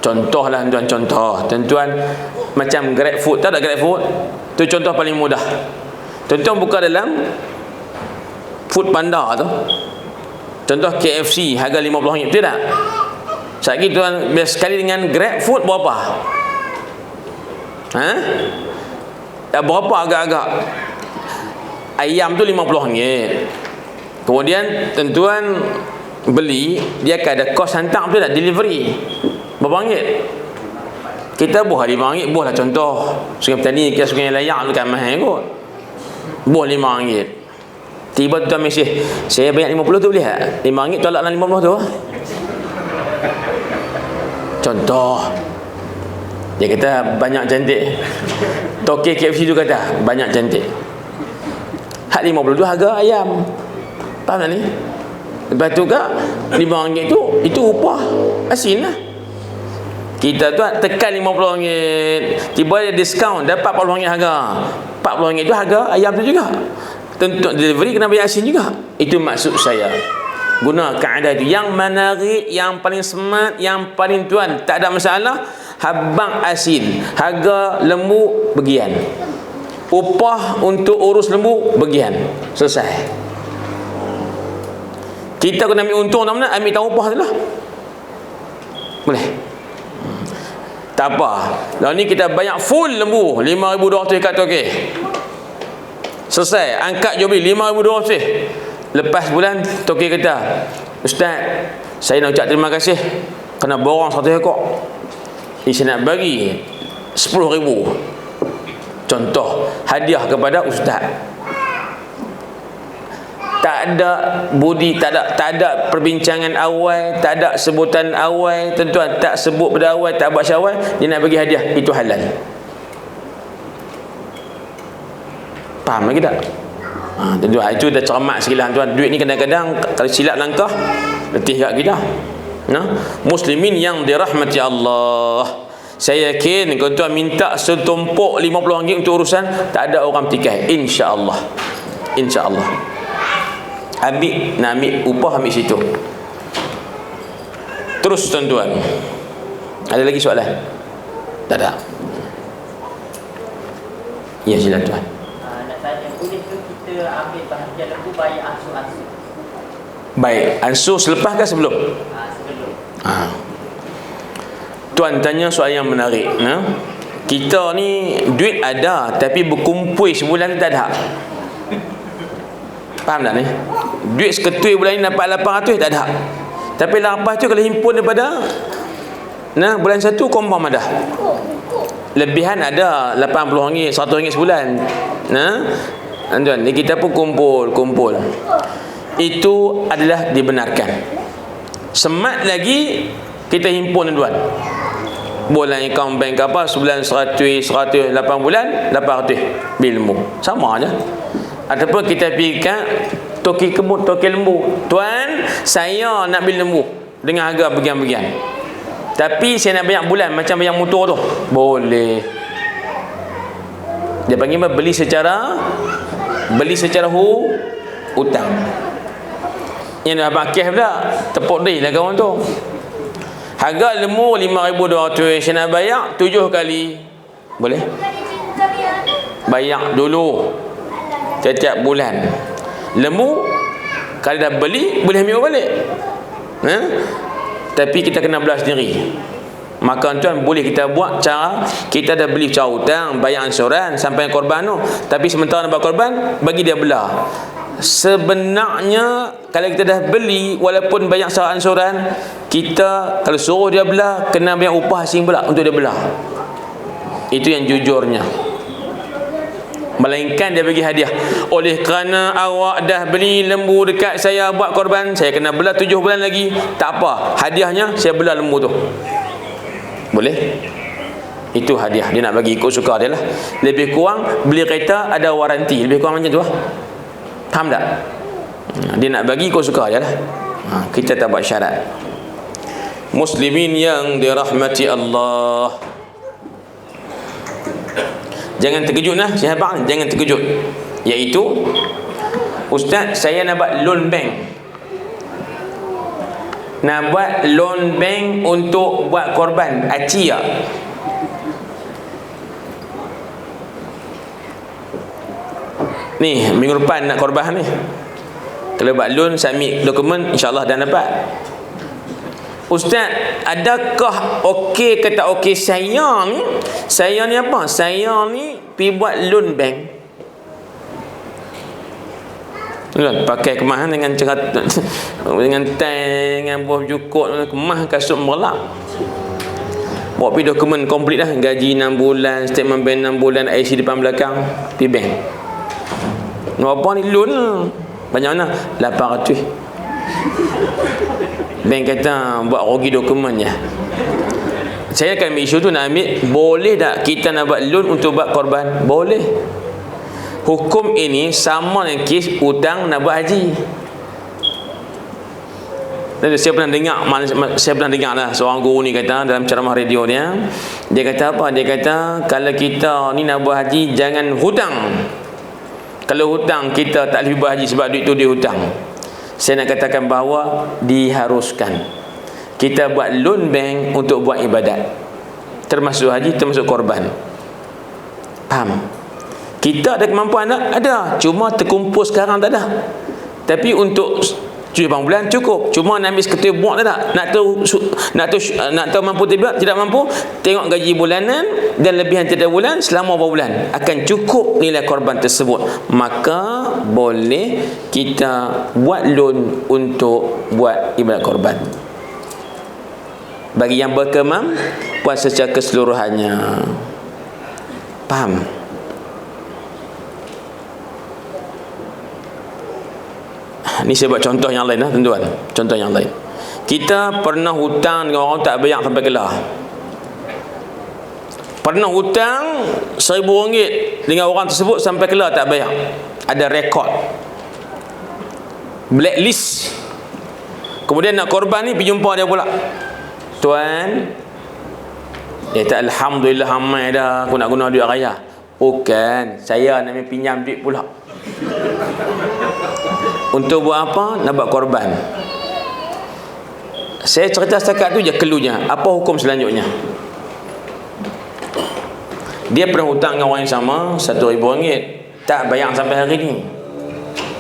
Speaker 2: Contohlah tuan-tuan macam GrabFood, tahu tak GrabFood? Tu contoh paling mudah. Tuan-tuan buka dalam Food Panda tu. Contoh KFC harga RM50, betul tak? Sekali tuan sekali dengan GrabFood berapa? Berapa agak-agak? Ayam tu RM50. Kemudian tuan-tuan beli, dia akan ada kos hantar, betul tak? Delivery berapa ringgit? Kita buah RM5, buah lah contoh Sungai Petani, kita Sungai Layak tu kan mahal kot, buah RM5. Tiba tuan mesej, saya bayar 50 tu boleh tak? RM5 tolak dalam 50 tu. Contoh. Dia kata banyak cantik. Tokek KFC tu kata banyak cantik. Hak 50 tu harga ayam. Faham tak ni? Lepas tu kak RM5 tu, itu upah asin lah. Kita tu tekan RM50, tiba ada diskaun, dapat RM40 harga. RM40 tu harga ayam tu juga. Tentu delivery kena bayar asin juga. Itu maksud saya. Guna kaedah itu yang menarik, yang paling smart, yang paling tuan tak ada masalah. Habang asin, harga lembu bagian, upah untuk urus lembu bagian, selesai. Kita kena ambil untung, tak nak ambil tahu upah tu lah, boleh. Tak apa. Lalu ni kita banyak full lembu 5,200 kat Tokek. Selesai, angkat jual beli 5,200. Lepas bulan Tokek kata, Ustaz, saya nak ucap terima kasih kena borong 100 ekor. Saya nak bagi 10,000 contoh hadiah kepada Ustaz. Tak ada budi, tak ada perbincangan awal, tak ada sebutan awal, tuan-tuan, tak sebut pada awal, tak buat syawal, dia nak bagi hadiah, itu halal. Faham lagi tak? Tuan-tuan, itu dah cermat sikit lah tuan. Duit ni kadang-kadang kalau silap langkah letih kat kita. Muslimin yang dirahmati Allah, saya yakin kalau tuan minta setumpuk RM50 untuk urusan, tak ada orang tikai, insya-Allah. Insya-Allah. Nak ambil upah, ambil situ. Terus tuan-tuan, ada lagi soalan? Tak ada. Ya, silakan tuan.
Speaker 4: Nak tanya, boleh ke kita ambil bahagian lembu bayar ansur-ansur?
Speaker 2: Baik, ansur selepas ke sebelum?
Speaker 4: Sebelum.
Speaker 2: Tuan tanya soalan yang menarik. Kita ni duit ada, tapi berkumpul sebulan tak ada. Faham tak ni? Duit seketui bulan ni dapat 800 tak ada. Tapi lepas tu kalau himpun daripada bulan 1 confirm ada. Lebihan ada RM80, RM100 sebulan. Tuan, ni kita pun kumpul. Itu adalah dibenarkan. Semat lagi kita himpun tuan. Bulan account bank apa sebulan 100, 8 bulan 800 bilmu. Sama aja. Ataupun kita pergi kat toki lembu. Tuan, saya nak beli lembu dengan harga bagian-bagian. Tapi saya nak banyak bulan macam banyak motor tu. Boleh. Dia panggil beli secara hutang. Yang dah pakai pula tepuk dia lah kawan tu. Harga lembu 5,200, saya nak bayar 7 kali. Boleh? Bayar dulu setiap bulan. Lembu kalau dah beli boleh ambil balik. Tapi kita kena belah sendiri. Maka tuan boleh kita buat cara, kita dah beli cara hutang, bayar ansuran sampai korban tu. Tapi sementara nak buat korban, bagi dia belah. Sebenarnya kalau kita dah beli walaupun bayar secara ansuran, kita kalau suruh dia belah kena bayar upah asing pula untuk dia belah. Itu yang jujurnya. Melainkan dia bagi hadiah. Oleh kerana awak dah beli lembu dekat saya buat korban, saya kena belah 7 bulan lagi. Tak apa, hadiahnya saya belah lembu tu. Boleh? Itu hadiah. Dia nak bagi ikut suka dia lah. Lebih kurang beli kereta ada waranti. Lebih kurang macam tu lah. Faham tak? Dia nak bagi ikut suka dia lah. Kita tak buat syarat. Muslimin yang dirahmati Allah, jangan terkejut lah sahabat, jangan terkejut. Iaitu, Ustaz, saya nak buat loan bank. Nak buat loan bank untuk buat korban. Aci tak? Ni, minggu depan nak korban ni. Kalau buat loan, submit dokumen, insyaAllah dah dapat. Ustaz, adakah okey ke tak okey saya ni? Saya ni apa? Saya ni pergi buat loan bank. Pakai kemas dengan cerat, dengan tie, dengan buah jukut, kemas kasut merlap. Bawa pergi dokumen komplit dah. Gaji 6 bulan, statement bank 6 bulan, IC depan belakang, pergi bank. Apa ni loan? Banyak mana? 800. Bank kata buat rugi dokumen je. Saya akan ambil isu tu, nak ambil. Boleh tak kita nak buat loan untuk buat korban? Boleh. Hukum ini sama dengan kes hutang nak buat haji. Saya pernah dengar lah seorang guru ni kata dalam ceramah radio dia kata apa? Dia kata kalau kita ni nak buat haji, jangan hutang. Kalau hutang, kita tak boleh buat haji sebab duit tu dia hutang. Saya nak katakan bahawa diharuskan kita buat loan bank untuk buat ibadat, termasuk haji, termasuk korban. Faham? Kita ada kemampuan tak? Ada. Cuma terkumpul sekarang tak ada. Tapi untuk 7 bulan cukup. Cuma nak ambil seketul buat tak? Nak tahu mampu tidak mampu, tengok gaji bulanan dan lebihan tiap bulan selama berapa bulan, akan cukup nilai korban tersebut. Maka boleh kita buat loan untuk buat ibadat korban. Bagi yang berkemampuan secara keseluruhannya. Faham? Ni saya buat contoh yang lain lah tuan-tuan. Contoh yang lain. Kita pernah hutang dengan orang tak bayar sampai kelah. Pernah hutang RM1,000 dengan orang tersebut sampai kelah tak bayar. Ada rekod. Blacklist. Kemudian nak korban ni pergi jumpa dia pula. Tuan, tak, alhamdulillah ramai dah aku nak guna duit raya. Bukan, saya nak pinjam duit pula. Untuk buat apa? Nak buat korban. Saya cerita setakat tu je keluarnya. Apa hukum selanjutnya? Dia pernah hutang dengan orang yang sama RM1,000, tak bayar sampai hari ni.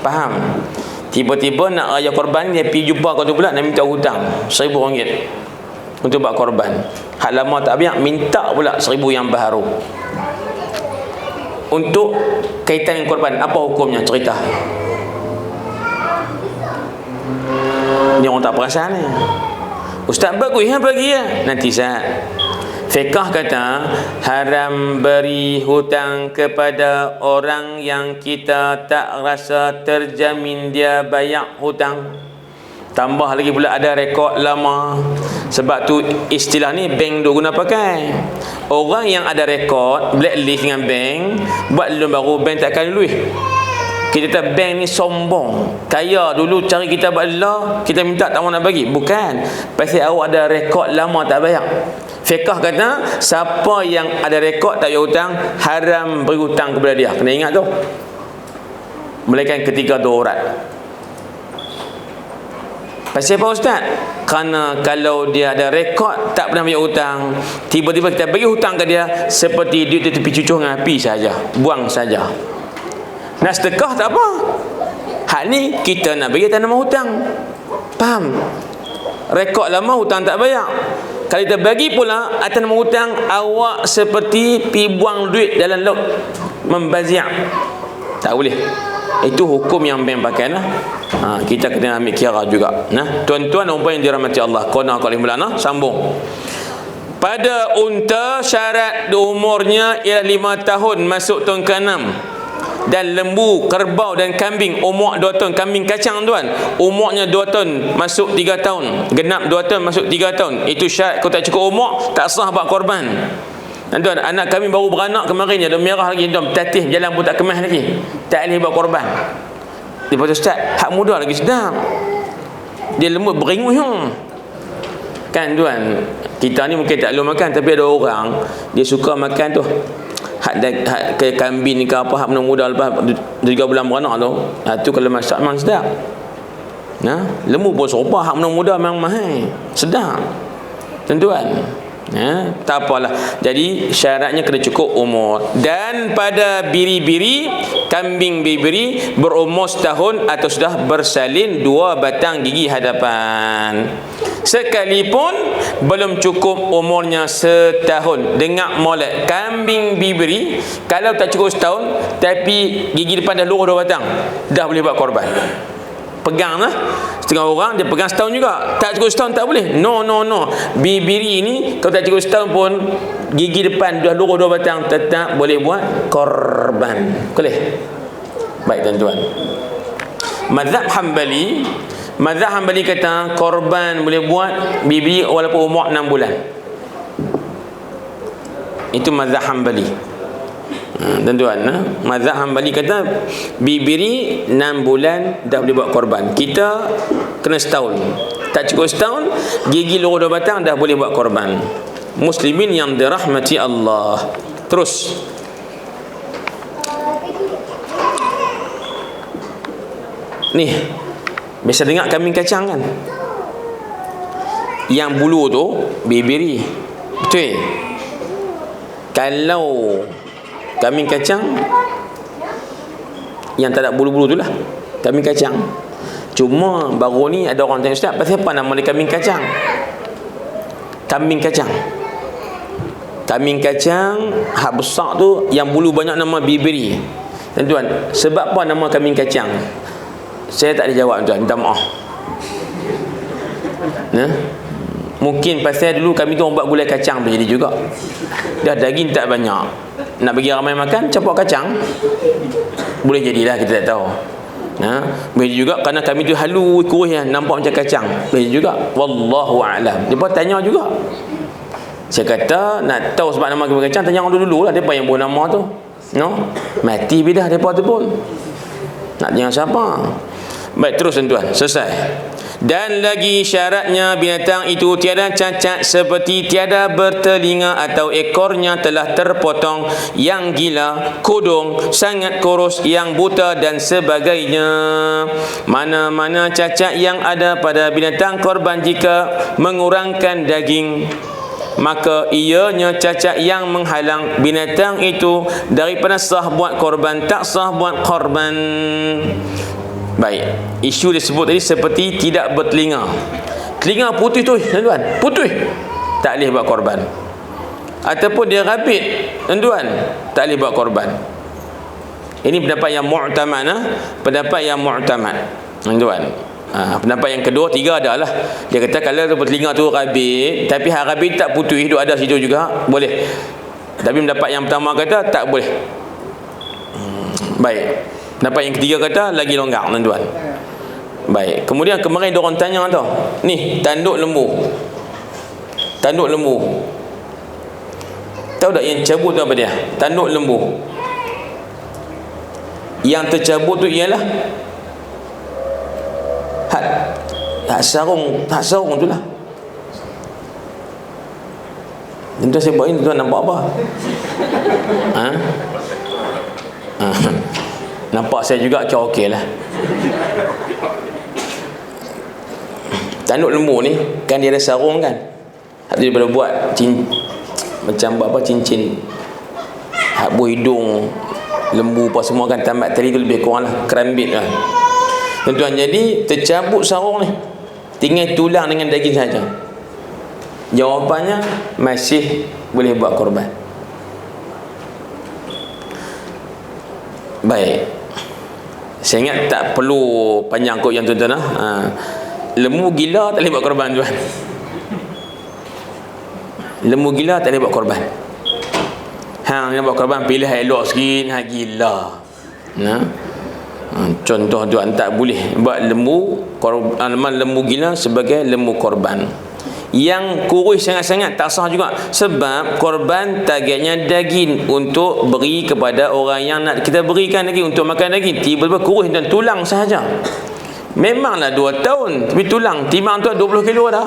Speaker 2: Faham? Tiba-tiba nak raya korban, dia pergi jumpa kau tu pula nak minta hutang RM1,000 untuk buat korban. Hak lama tak bayar, minta pula RM1,000 yang baru. Untuk kaitan dengan korban, apa hukumnya? Cerita. Ni orang tak perasan ni. Ustaz bagus ya bagi ya. Nanti saya. Fiqh kata haram beri hutang kepada orang yang kita tak rasa terjamin dia bayar hutang. Tambah lagi pula ada rekod lama. Sebab tu istilah ni bank duk guna pakai. Orang yang ada rekod blacklist dengan bank, buat loan baru, bank takkan lulus. Kita kata bank ni sombong, kaya dulu cari kita bala, kita minta tak mau nak bagi. Bukan, pasal awak ada rekod lama tak bayar. Fiqh kata siapa yang ada rekod tak bayar hutang, haram beri hutang kepada dia. Kena ingat tu. Melainkan ketika darurat. Pasal apa Ustaz? Kerana kalau dia ada rekod tak pernah bayar hutang, tiba-tiba kita bagi hutang ke dia, seperti duit tu tepi cucuh dengan api saja, buang saja. Nak sedekah tak apa. Hak ni kita nak bagi atas nama hutang. Faham? Rekod lama hutang tak bayar. Kalau kita bagi pula atas nama hutang, awak seperti pi buang duit dalam laut, membazir. Tak boleh. Itu hukum yang bank pakai lah. Kita kena ambil kira juga. Nah, tuan-tuan dan puan yang dirahmati Allah, qana qalih mulana, sambung. Pada unta syarat umurnya ialah 5 tahun masuk tahun ke-6. dan lembu, kerbau dan kambing umur 2 tahun. Kambing kacang tuan, umurnya 2 tahun masuk 3 tahun, genap 2 tahun masuk 3 tahun. Itu syarat. Kalau tak cukup umur, tak sah buat korban. Dan tuan, anak kami baru beranak kemarin, dia merah lagi tuan, tatih jalan pun tak kemas lagi, tak boleh buat korban. Lepas tu Ustaz, hak muda lagi sedap, dia lembut beringus kan tuan. Kita ni mungkin tak boleh makan, tapi ada orang dia suka makan tu hak ke kambing ke apa, hak muda lepas 3 bulan beranak tu. Tu kalau masak memang sedap. Lembu pun serupa, hak muda memang mahal, sedap tuan. Tak apalah. Jadi syaratnya kena cukup umur. Dan pada biri-biri, kambing biri berumur setahun atau sudah bersalin 2 batang gigi hadapan, sekalipun belum cukup umurnya setahun. Dengar molek, kambing biri kalau tak cukup setahun tapi gigi depan dah luruh 2 batang, dah boleh buat korban. Pegang lah. Setengah orang dia pegang setahun juga, tak cukup setahun tak boleh. No. Biri ni kalau tak cukup setahun pun gigi depan dah luruh 2 batang, tetap boleh buat korban. Boleh. Baik tuan-tuan, mazhab Hambali kata korban boleh buat bibi walaupun umur 6 bulan. Itu mazhab Hambali. Tuan-tuan, mazhab Hambali kata bibiri 6 bulan dah boleh buat korban. Kita kena setahun, tak cukup setahun gigi luruh 2 batang dah boleh buat korban. Muslimin yang dirahmati Allah. Terus ni, biasa dengar kambing kacang kan, yang bulu tu bibiri, betul? Kalau kambing kacang yang tak ada bulu-bulu tu lah kambing kacang. Cuma baru ni ada orang tanya, Ustaz, pasal apa nama dia kambing kacang? Kambing kacang hak besar tu yang bulu banyak nama bibiri. Tuan-tuan, sebab apa nama kambing kacang? Saya tak ada jawab tuan, minta maaf. Mungkin pasal dulu kami tu orang buat gulai kacang pun jadi juga. Dah daging tak banyak, nak bagi ramai makan, campur kacang, boleh jadilah, kita tak tahu. Boleh juga kerana kami tu halus kurus yang nampak macam kacang, boleh juga. Wallahu a'lam. Dia pun tanya juga. Saya kata nak tahu sebab nama kambing kacang, tanya orang dulu lah, depa yang buat nama tu. Mati bidah depa tu pun. Nak tanya siapa? Baik, terus tuan, selesai. Dan lagi syaratnya binatang itu tiada cacat, seperti tiada bertelinga atau ekornya telah terpotong, yang gila, kudung, sangat kurus, yang buta dan sebagainya. Mana-mana cacat yang ada pada binatang korban jika mengurangkan daging, maka ianya cacat yang menghalang binatang itu daripada sah buat korban, tak sah buat korban. Baik, isu disebut tadi seperti tidak bertelinga. Telinga putih tu, tuan, putih, tak boleh buat korban. Ataupun dia rabit, tuan, tak boleh buat korban. Ini pendapat yang mu'tamad, pendapat yang mu'tamad, tuan. Pendapat yang kedua, 3 adalah dia kata kalau telinga tu rabit, tapi hak rabit tak putih, hidup ada situ juga, boleh. Tapi pendapat yang pertama kata tak boleh. Baik. Pendapat yang ketiga kata lagi longgar, tuan-tuan. Baik. Kemudian kemarin dia orang tanya tu, ni tanduk lembu. Tanduk lembu. Tahu tak yang cabut tu apa dia? Tanduk lembu. Yang tercabut tu ialah hak sarung tu lah. Tuan-tuan, saya buat ini, tuan nampak apa? Nampak saya juga kira okey lah. Tanduk lembu ni kan dia ada sarung kan, dia boleh buat macam apa, cincin hak buah hidung lembu apa semua kan, tambat tali tu lebih kurang lah kerambit lah, tuan-tuan. Jadi tercabut sarung ni, tinggal tulang dengan daging saja. Jawapannya masih boleh buat korban. Baik, saya ingat tak perlu panjang kot yang tuan-tuan. Lembu gila tak boleh buat korban, tuan. Lembu gila tak boleh buat korban. Hang nak buat korban, pilih elok sikit, gila. Contoh tuan, tak boleh buat lembu gila sebagai lembu korban. Yang kurus sangat-sangat tak sah juga, sebab korban targetnya daging untuk beri kepada orang yang nak kita berikan daging untuk makan daging. Tiba-tiba kurus dan tulang sahaja. Memanglah 2 tahun tapi tulang timang tu 20 kilo dah.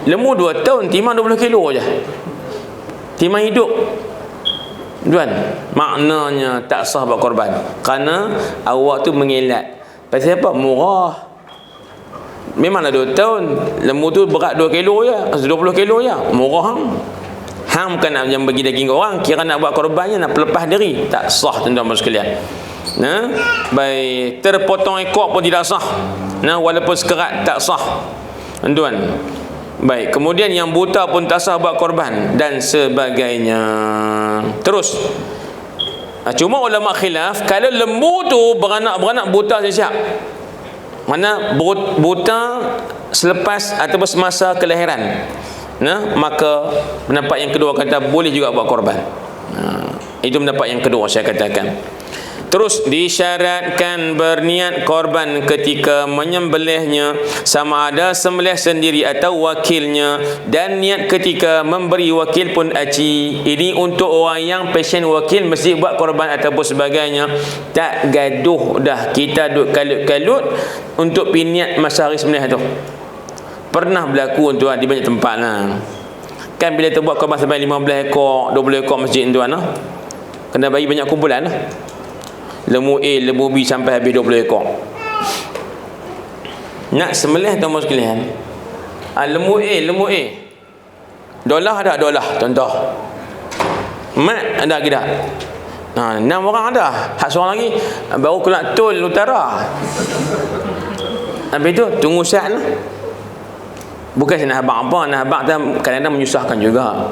Speaker 2: Lembu 2 tahun timang 20 kilo je. Timang hidup. Tuan, maknanya tak sah buat korban. Kerana awak tu mengelak. Pasal apa? Murah. Memanglah 2 tahun. Lembu tu berat 2 kilo je, 20 kilo je. Murah. Hang bukan nak bagi daging ke orang, kira nak buat korbannya, nak pelepas diri. Tak sah tuan-tuan sekalian. Baik, terpotong ekor pun tidak sah. Walaupun sekerat tak sah. Tuan. Baik, kemudian yang buta pun tak sah buat korban dan sebagainya. Terus, cuma ulama khilaf, kalau lembu tu beranak buta siap. Mana buta selepas ataupun semasa kelahiran. Maka pendapat yang kedua kata boleh juga buat korban. Itu pendapat yang kedua saya katakan. Terus disyaratkan berniat korban ketika menyembelihnya, sama ada sembelih sendiri atau wakilnya, dan niat ketika memberi wakil pun aci. Ini untuk orang yang pasien wakil mesti buat korban ataupun sebagainya. Tak gaduh dah, kita duk kalut-kalut untuk niat masa hari sembelih tu. Pernah berlaku tuan di banyak tempat lah. Kan bila tu buat korban sampai 15 ekor, 20 ekor masjid tuan lah, kena bagi banyak kumpulan lah. Lembu A, lembu B sampai habis 20 ekor. Nak sembelih tuan sekalian, lembu A dolah ada, dolah contoh. Mat ada ke tak? 6 orang ada. Hak seorang lagi baru keluar tol utara. Habis tu tunggu sat lah. Bukan saya nak habaq apa, nak habaq kadang-kadang menyusahkan juga.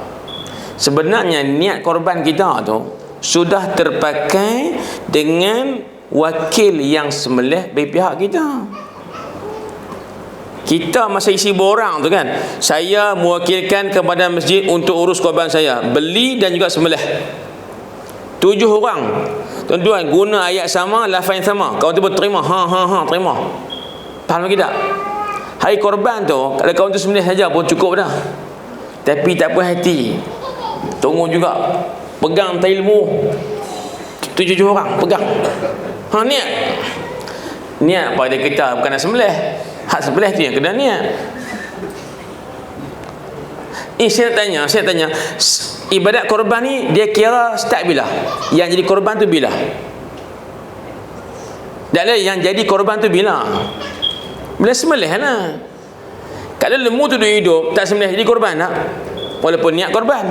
Speaker 2: Sebenarnya niat korban kita tu sudah terpakai dengan wakil yang sembelih bagi pihak kita. Kita masa isi borang tu kan, saya mewakilkan kepada masjid untuk urus korban saya, beli dan juga sembelih. 7 orang. Tuan-tuan guna ayat sama, lafaz yang sama. Kawan tu terima, terima. Faham lagi tak? Hari korban tu, kalau kawan tu sembelih saja pun cukup dah. Tapi tak puas hati, tunggu juga. Pegang tai lembu 7 orang, pegang. Niat pada kita bukan nak sembelih. Hak sembelih tu yang kena niat. Saya tanya, ibadat korban ni dia kira start bila? Yang jadi korban tu bila? Tak ada yang jadi korban tu bila? Bila sembelih lah. Kalau lembu tu hidup tak sembelih jadi korban tak? Walaupun niat korban.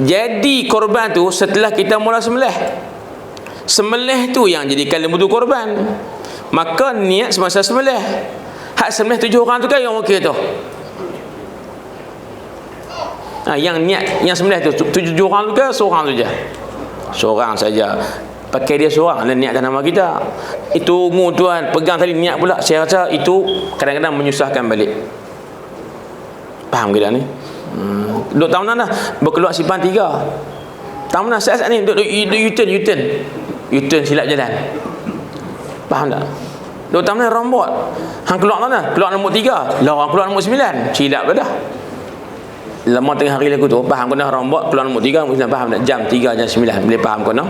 Speaker 2: Jadi korban tu setelah kita mula sembelih. Sembelih tu yang jadikan lembu tu korban. Maka niat semasa sembelih. Hak sembelih 7 orang tu kan yang okey tu. Yang niat yang sembelih tu 7 orang tu ke seorang tu je? Seorang saja. Pakai dia seorang dan niatkan nama kita. Itu tuan pegang tadi niat pula. Saya rasa itu kadang-kadang menyusahkan balik. Faham ke tak ni? Duk tahun dah berkeluar simpan 3 tahun dah saat ni duk U-turn silap jalan. Faham tak? Duk tahun dah rombot hang keluar mana? Keluar nombor 3 lah, orang keluar nombor 9, silap dah. Lama tengah hari lagu tu faham kena rombot keluar nombor 3 nombor 9, faham tak? Jam 3 jam 9 boleh faham kena.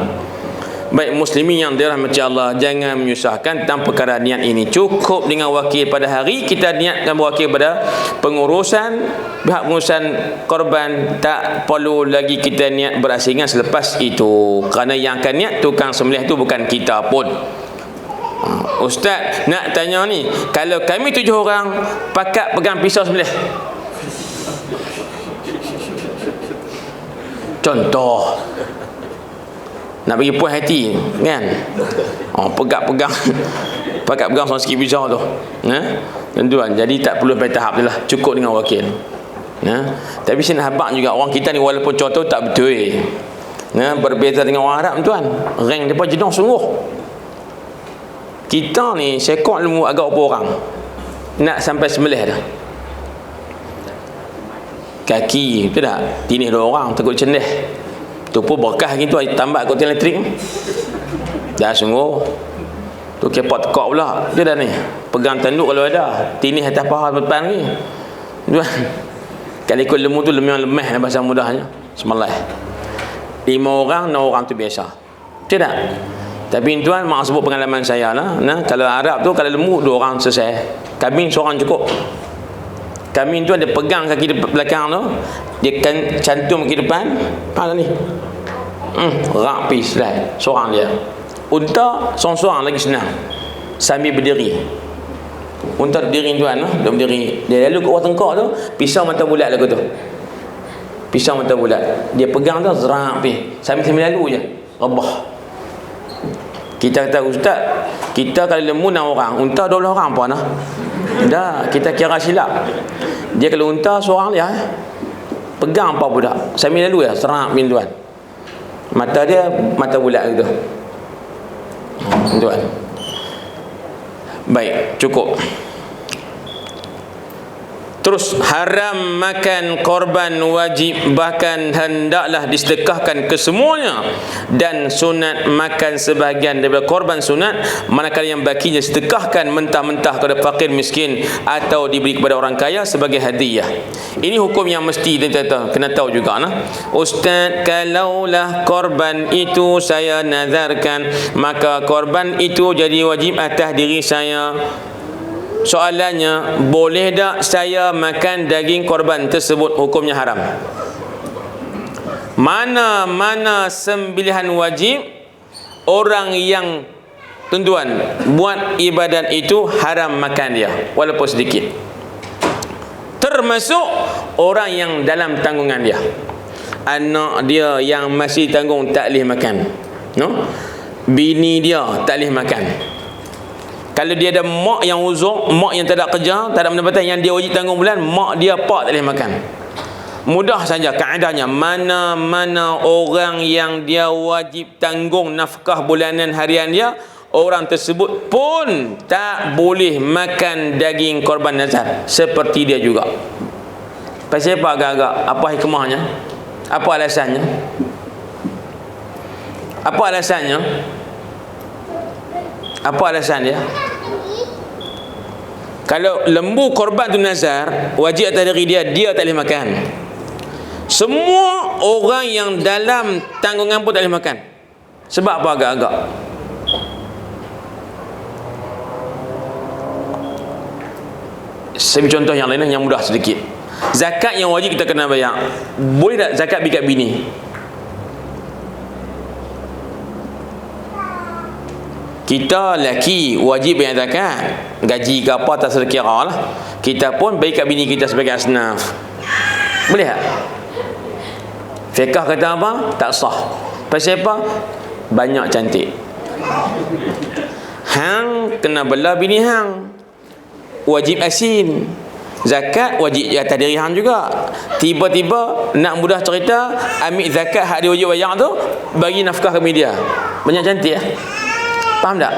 Speaker 2: Baik muslimin yang dirahmati Allah, jangan menyusahkan tentang perkara niat ini. Cukup dengan wakil pada hari kita niatkan wakil pada pengurusan pihak pengurusan korban, tak perlu lagi kita niat berasingan selepas itu. Kerana yang akan niat tukang sembelih tu bukan kita pun. Ustaz nak tanya ni, kalau kami 7 orang pakat pegang pisau sembelih, contoh nak bagi puas hati kan, pegang pakat pegang seorang sikit pisau tu, tuan-tuan. Jadi tak perlu sampai tahap tu lah, cukup dengan wakil. Tapi saya nak habaq juga orang kita ni walaupun contoh tak betul, berbeza dengan orang Arab tuan. Rank depa jenuh sungguh. Kita ni sekok lembu agak berapa orang nak sampai sembelih dah. Kaki betul tak? Tinih 2 orang takut cendeh. Tu pun berkah gitu tambah kot elektrik. Dah sungguh. Tu kepot tekak pula. Dia dah ni. Pegang tanduk kalau ada. Tinih atas paha depan ni. Tuan. Kalau ikut lembu tu lemah bahasa mudahnya. Semalah. 5 orang, 6 orang tu biasa. Tidak. Tapi tuan mak sebut pengalaman saya lah. Nah, kalau Arab tu kalau lembu 2 orang selesai. Kambing seorang cukup. Kambing tu ada pegang kaki belakang tu, dia kan cantum kaki depan. Mana ni? Rapi selai. Seorang dia. Unta seorang-seorang lagi senang. Sambil berdiri. Unta berdiri tuan, dia berdiri. Dia lalu ke bawah tengkok tu, pisau mata bulat lagu tu. Pisau mata bulat. Dia pegang tu rapi. Sambil lalu je. Rebah. Kita kata ustaz, kita kalau lembu 6 orang, unta 12 orang apa nah? Dah, kita kira silap. Dia kalau unta seorang dia pegang apa budak. Sambil lalu ya, serang bin tuan. Mata dia mata bulat gitu. Tuan. Baik, cukup. Terus haram makan korban wajib, bahkan hendaklah disedekahkan kesemuanya, dan sunat makan sebahagian daripada korban sunat, manakala yang bakinya sedekahkan mentah-mentah kepada fakir miskin atau diberi kepada orang kaya sebagai hadiah. Ini hukum yang mesti kita kena tahu juga nah. Ustaz, kalaulah korban itu saya nazarkan, maka korban itu jadi wajib atas diri saya. Soalannya, boleh tak saya makan daging korban tersebut? Hukumnya haram. Mana-mana sembelihan wajib, orang yang tuan-tuan buat ibadat itu haram makan dia walaupun sedikit. Termasuk orang yang dalam tanggungan dia. Anak dia yang masih tanggung tak boleh makan. No? Bini dia tak boleh makan. Kalau dia ada mak yang uzur, mak yang tak ada kerja, tak ada pendapatan, yang dia wajib tanggung bulan, mak dia pak tak boleh makan. Mudah saja kaedahnya, mana-mana orang yang dia wajib tanggung nafkah bulanan harian dia, orang tersebut pun tak boleh makan daging korban nazar. Seperti dia juga. Pasal apa agak-agak? Apa hikmahnya? Apa alasannya? Apa alasannya? Apa alasan dia? Kalau lembu korban tu nazar, wajib atas diri dia, dia tak boleh makan. Semua orang yang dalam tanggungan pun tak boleh makan. Sebab apa agak-agak? Saya contoh yang lain yang mudah sedikit. Zakat yang wajib kita kena bayar. Boleh tak zakat bikat bini? Kita lelaki wajib bayar zakat. Gaji ke apa tak sekira lah. Kita pun bagi kat bini kita sebagai asnaf. Boleh tak? Fiqah kata apa? Tak sah. Pasal apa? Banyak cantik. Hang kena bela bini hang. Wajib asin. Zakat wajib atas diri hang juga. Tiba-tiba nak mudah cerita, ambil zakat hak dia wajib bayar tu, bagi nafkah ke media. Banyak cantik ya? Faham tak?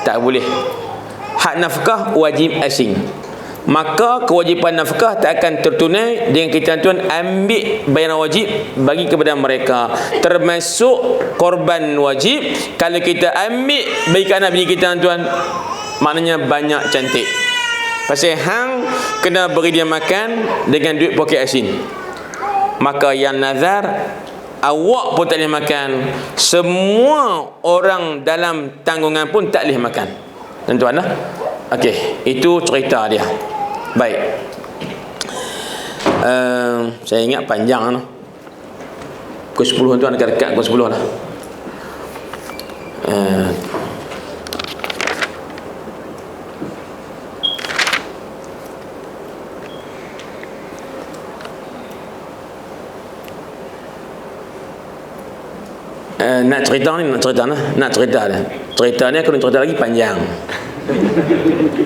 Speaker 2: Tak boleh. Hak nafkah wajib asing. Maka kewajipan nafkah tak akan tertunai dengan kita tuan ambil bayaran wajib bagi kepada mereka. Termasuk korban wajib, kalau kita ambil bagi ke anak bini kita tuan, maknanya banyak cantik. Pasal hang kena beri dia makan dengan duit poket asin. Maka yang nazar, awak pun tak boleh makan. Semua orang dalam tanggungan pun tak boleh makan. Tuan-tuan lah. Okey, itu cerita dia. Baik. Saya ingat panjang lah. Pukul 10 tuan, dekat-dekat pukul 10 lah. Nak cerita ni, nak cerita dah. Cerita ni aku nak cerita lagi panjang.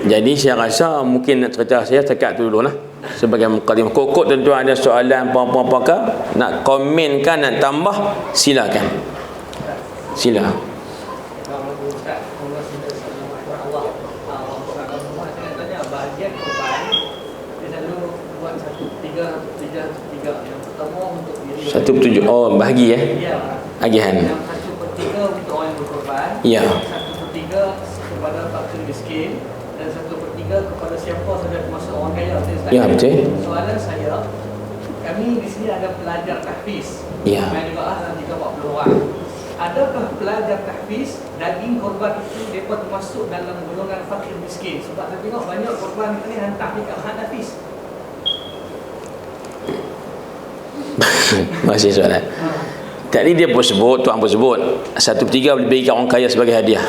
Speaker 2: Jadi saya rasa mungkin nak cerita saya cakap tu dulu lah. Sebagai mukadimah. Kok tuan-tuan ada soalan apa-apa ke, nak komen kan, nak tambah, silakan. Sila.
Speaker 4: Bahagian korban dia selalu buat satu
Speaker 5: Tiga. Yang pertama untuk diri.
Speaker 2: 1/7. Oh, bahagi ya.
Speaker 5: Ya.
Speaker 2: Agihan.
Speaker 5: Yang 1/3 untuk orang yang berkorban.
Speaker 2: Ya.
Speaker 5: 1/3 kepada fakir miskin dan 1/3 kepada siapa sahaja termasuk orang kaya.
Speaker 2: Ya, betul.
Speaker 5: Soalan saya, kami di sini ada pelajar tahfiz.
Speaker 2: Ya.
Speaker 5: Yang jemaah 40 orang. Adakah pelajar tahfiz daging korban itu mereka termasuk dalam golongan fakir miskin? Sebab saya tengok banyak korban ni hantar dekat tahfiz.
Speaker 2: Masih soalan. Tadi dia pun sebut, tuan pun sebut 1/3 boleh berikan orang kaya sebagai hadiah.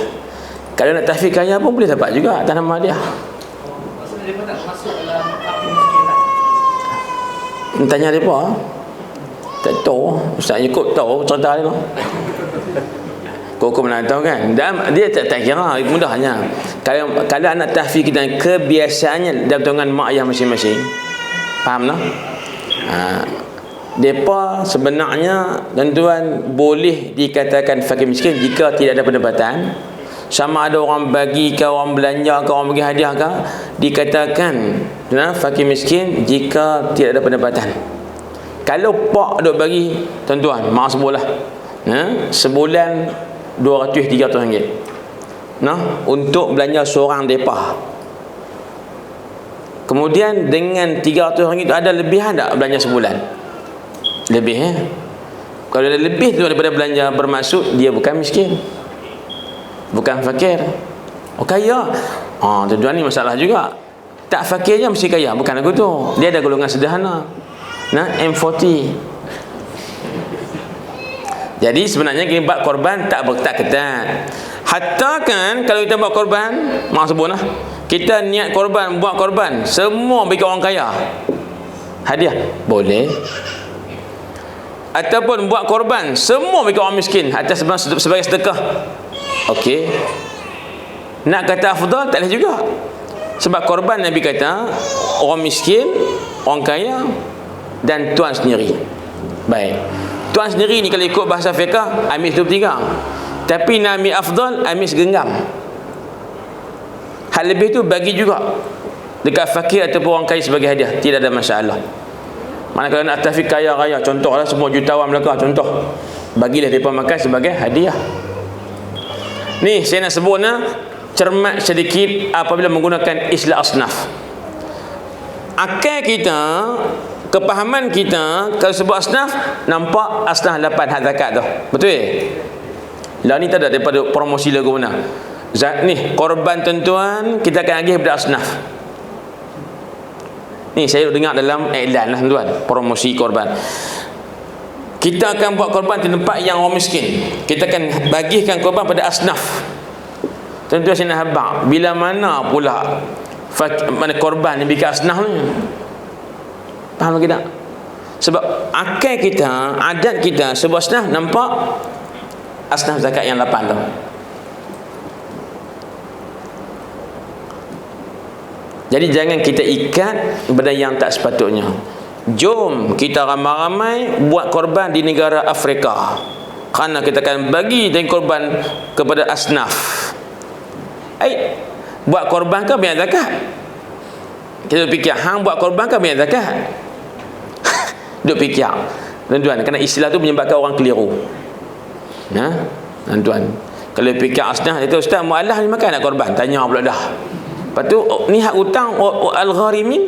Speaker 2: Kalau nak tahfiz kaya pun boleh dapat juga atas nama hadiah.
Speaker 5: Maksudnya mereka tak masuk dalam fakir miskin lah.
Speaker 2: Tanya mereka. Tak tahu. Ustaz Yaakob tahu cerita dia. Kau mana tahu kan? Dan dia tak kira, mudahnya. Kalau anak tahfiz kita kebiasaannya dalam tangan mak ayah masing-masing. Faham tak? Mereka sebenarnya tuan-tuan boleh dikatakan fakir miskin jika tidak ada pendapatan. Sama ada orang bagi ke, orang belanja ke, orang bagi hadiah ke, dikatakan fakir miskin jika tidak ada pendapatan. Kalau pak duk bagi tuan-tuan, maaf sebutlah, sebulan 200-300 ringgit untuk belanja seorang depa. Kemudian dengan 300 ringgit tu ada lebihan tak belanja sebulan? Lebih Kalau ada lebih tu daripada belanja, bermaksud dia bukan miskin, bukan fakir. Oh, kaya. Tuan-tuan ni masalah juga. Tak fakirnya mesti kaya, bukan aku tu. Dia ada golongan sederhana. M40. Jadi sebenarnya kita buat korban tak ketat. Hatta kan kalau kita buat korban, maaf sebut kita niat korban, buat korban, semua bagi orang kaya hadiah, boleh. Ataupun buat korban, semua bagi orang miskin atas sebagai sedekah, okey. Nak kata afdal tak boleh juga. Sebab korban Nabi kata orang miskin, orang kaya dan tuan sendiri. Baik. Tuan sendiri ni kalau ikut bahasa fiqah ambil 1/3. Tapi nak ambil afdal, ambil segenggam. Hal lebih tu bagi juga dekat fakir ataupun orang kaya sebagai hadiah, tidak ada masalah. Mana kalau nak tahfiz kaya raya, contohlah semua jutawan Melaka, contoh, bagilah mereka makan sebagai hadiah. Ni saya nak sebut cermat sedikit apabila menggunakan istilah asnaf. Akal kita, kepahaman kita, kalau sebut asnaf, nampak asnaf 8 hak zakat tu. Betul? Lah ni tak ada daripada promosi lagu mana. Ni korban tuan-tuan kita akan agih pada asnaf. Ni saya dengar dalam iklan lah tuan, promosi korban. Kita akan buat korban di tempat yang orang miskin. Kita akan bagikan korban pada asnaf. Tuan-tuan saya nak habaq, bila mana pula mana korban yang bikin asnaf ni? Faham lagi tak? Sebab akal kita, adat kita sebuah asnaf nampak asnaf zakat yang 8 tu. Jadi jangan kita ikat benda yang tak sepatutnya. Jom kita ramai-ramai buat korban di negara Afrika, kerana kita akan bagi dan korban kepada asnaf. Buat korban ke bayar zakat? Kita fikir hang buat korban ke bayar zakat? Duk fikir. Tuan-tuan, kerana istilah tu menyebabkan orang keliru. Tuan-tuan, kalau fikir asnaf, itu ustaz mualaf ni makan nak korban, tanya pula dah. Lepas tu ni hak hutang al-gharimin.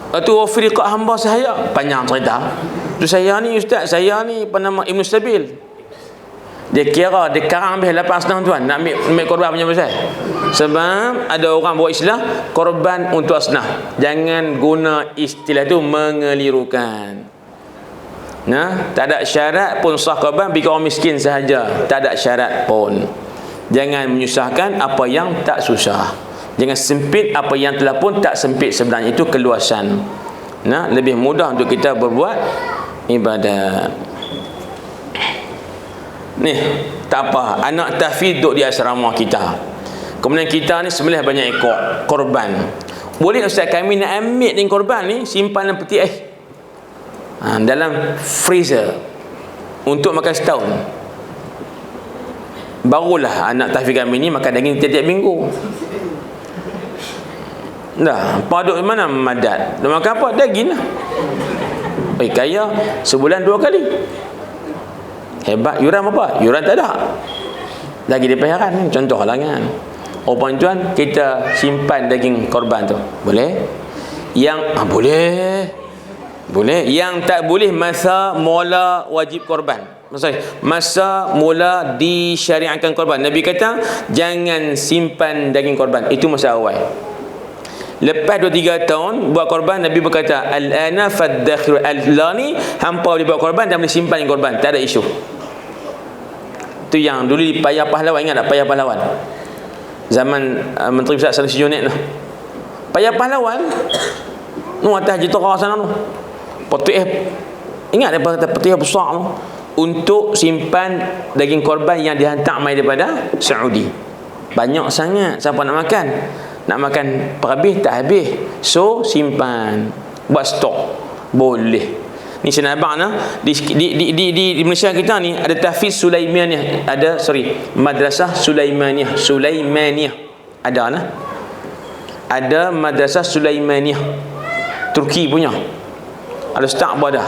Speaker 2: Lepas tu wafriqat hamba saya, panjang cerita. Tu saya ni ustaz, saya ni penama Ibn Sabil. Dia kira dia karang habis 8 asnaf tuan, nak ambil korban punya pasal. Sebab ada orang buat istilah korban untuk asnaf. Jangan guna istilah tu mengelirukan. Tak ada syarat pun sah korban bagi orang miskin sahaja. Tak ada syarat pun. Jangan menyusahkan apa yang tak susah. Jangan sempit apa yang telah pun tak sempit sebenarnya. Itu keluasan. Lebih mudah untuk kita berbuat ibadat. Ni, tak apa. Anak tahfiz duduk di asrama kita. Kemudian kita ni sembelih banyak ekor korban. Boleh ustaz kami nak ambil ni korban ni, simpan dalam peti dalam freezer untuk makan setahun. Barulah anak tahfiz kami ni makan daging tiap-tiap minggu. Dah, paduk mana madat. Dia makan apa? Daging lah. Kaya sebulan 2 kali. Hebat. Yuran apa? Yuran tak ada. Lagi dia bayaran. Contohlah kan. Orang tuan, kita simpan daging korban tu. Boleh? Yang boleh. Boleh. Yang tak boleh masa mula wajib korban. Masa mula disyariatkan korban. Nabi kata jangan simpan daging korban. Itu masa awal. Lepas 2-3 tahun buat korban, Nabi berkata al-ana fad-dakhir al-lani, hampa boleh buat korban dan boleh simpan korban, tak ada isu. Tu yang dulu di Payah Pahlawan, ingat tak Payah Pahlawan? Zaman Menteri Besar Sanusi Junid tu. Payah Pahlawan nu atas jitera sana tu. Petuih, ingat dia kata petuih besar tu untuk simpan daging korban yang dihantar mai daripada Saudi. Banyak sangat, siapa nak makan? Nak makan perhabis tak habis. So simpan, buat stok. Boleh. Ni saya nak abang di Malaysia kita ni ada tahfiz Sulaimaniyah, ada madrasah Sulaimaniyah. Ada nah. Ada madrasah Sulaimaniyah. Turki punya. Ada start buat dah.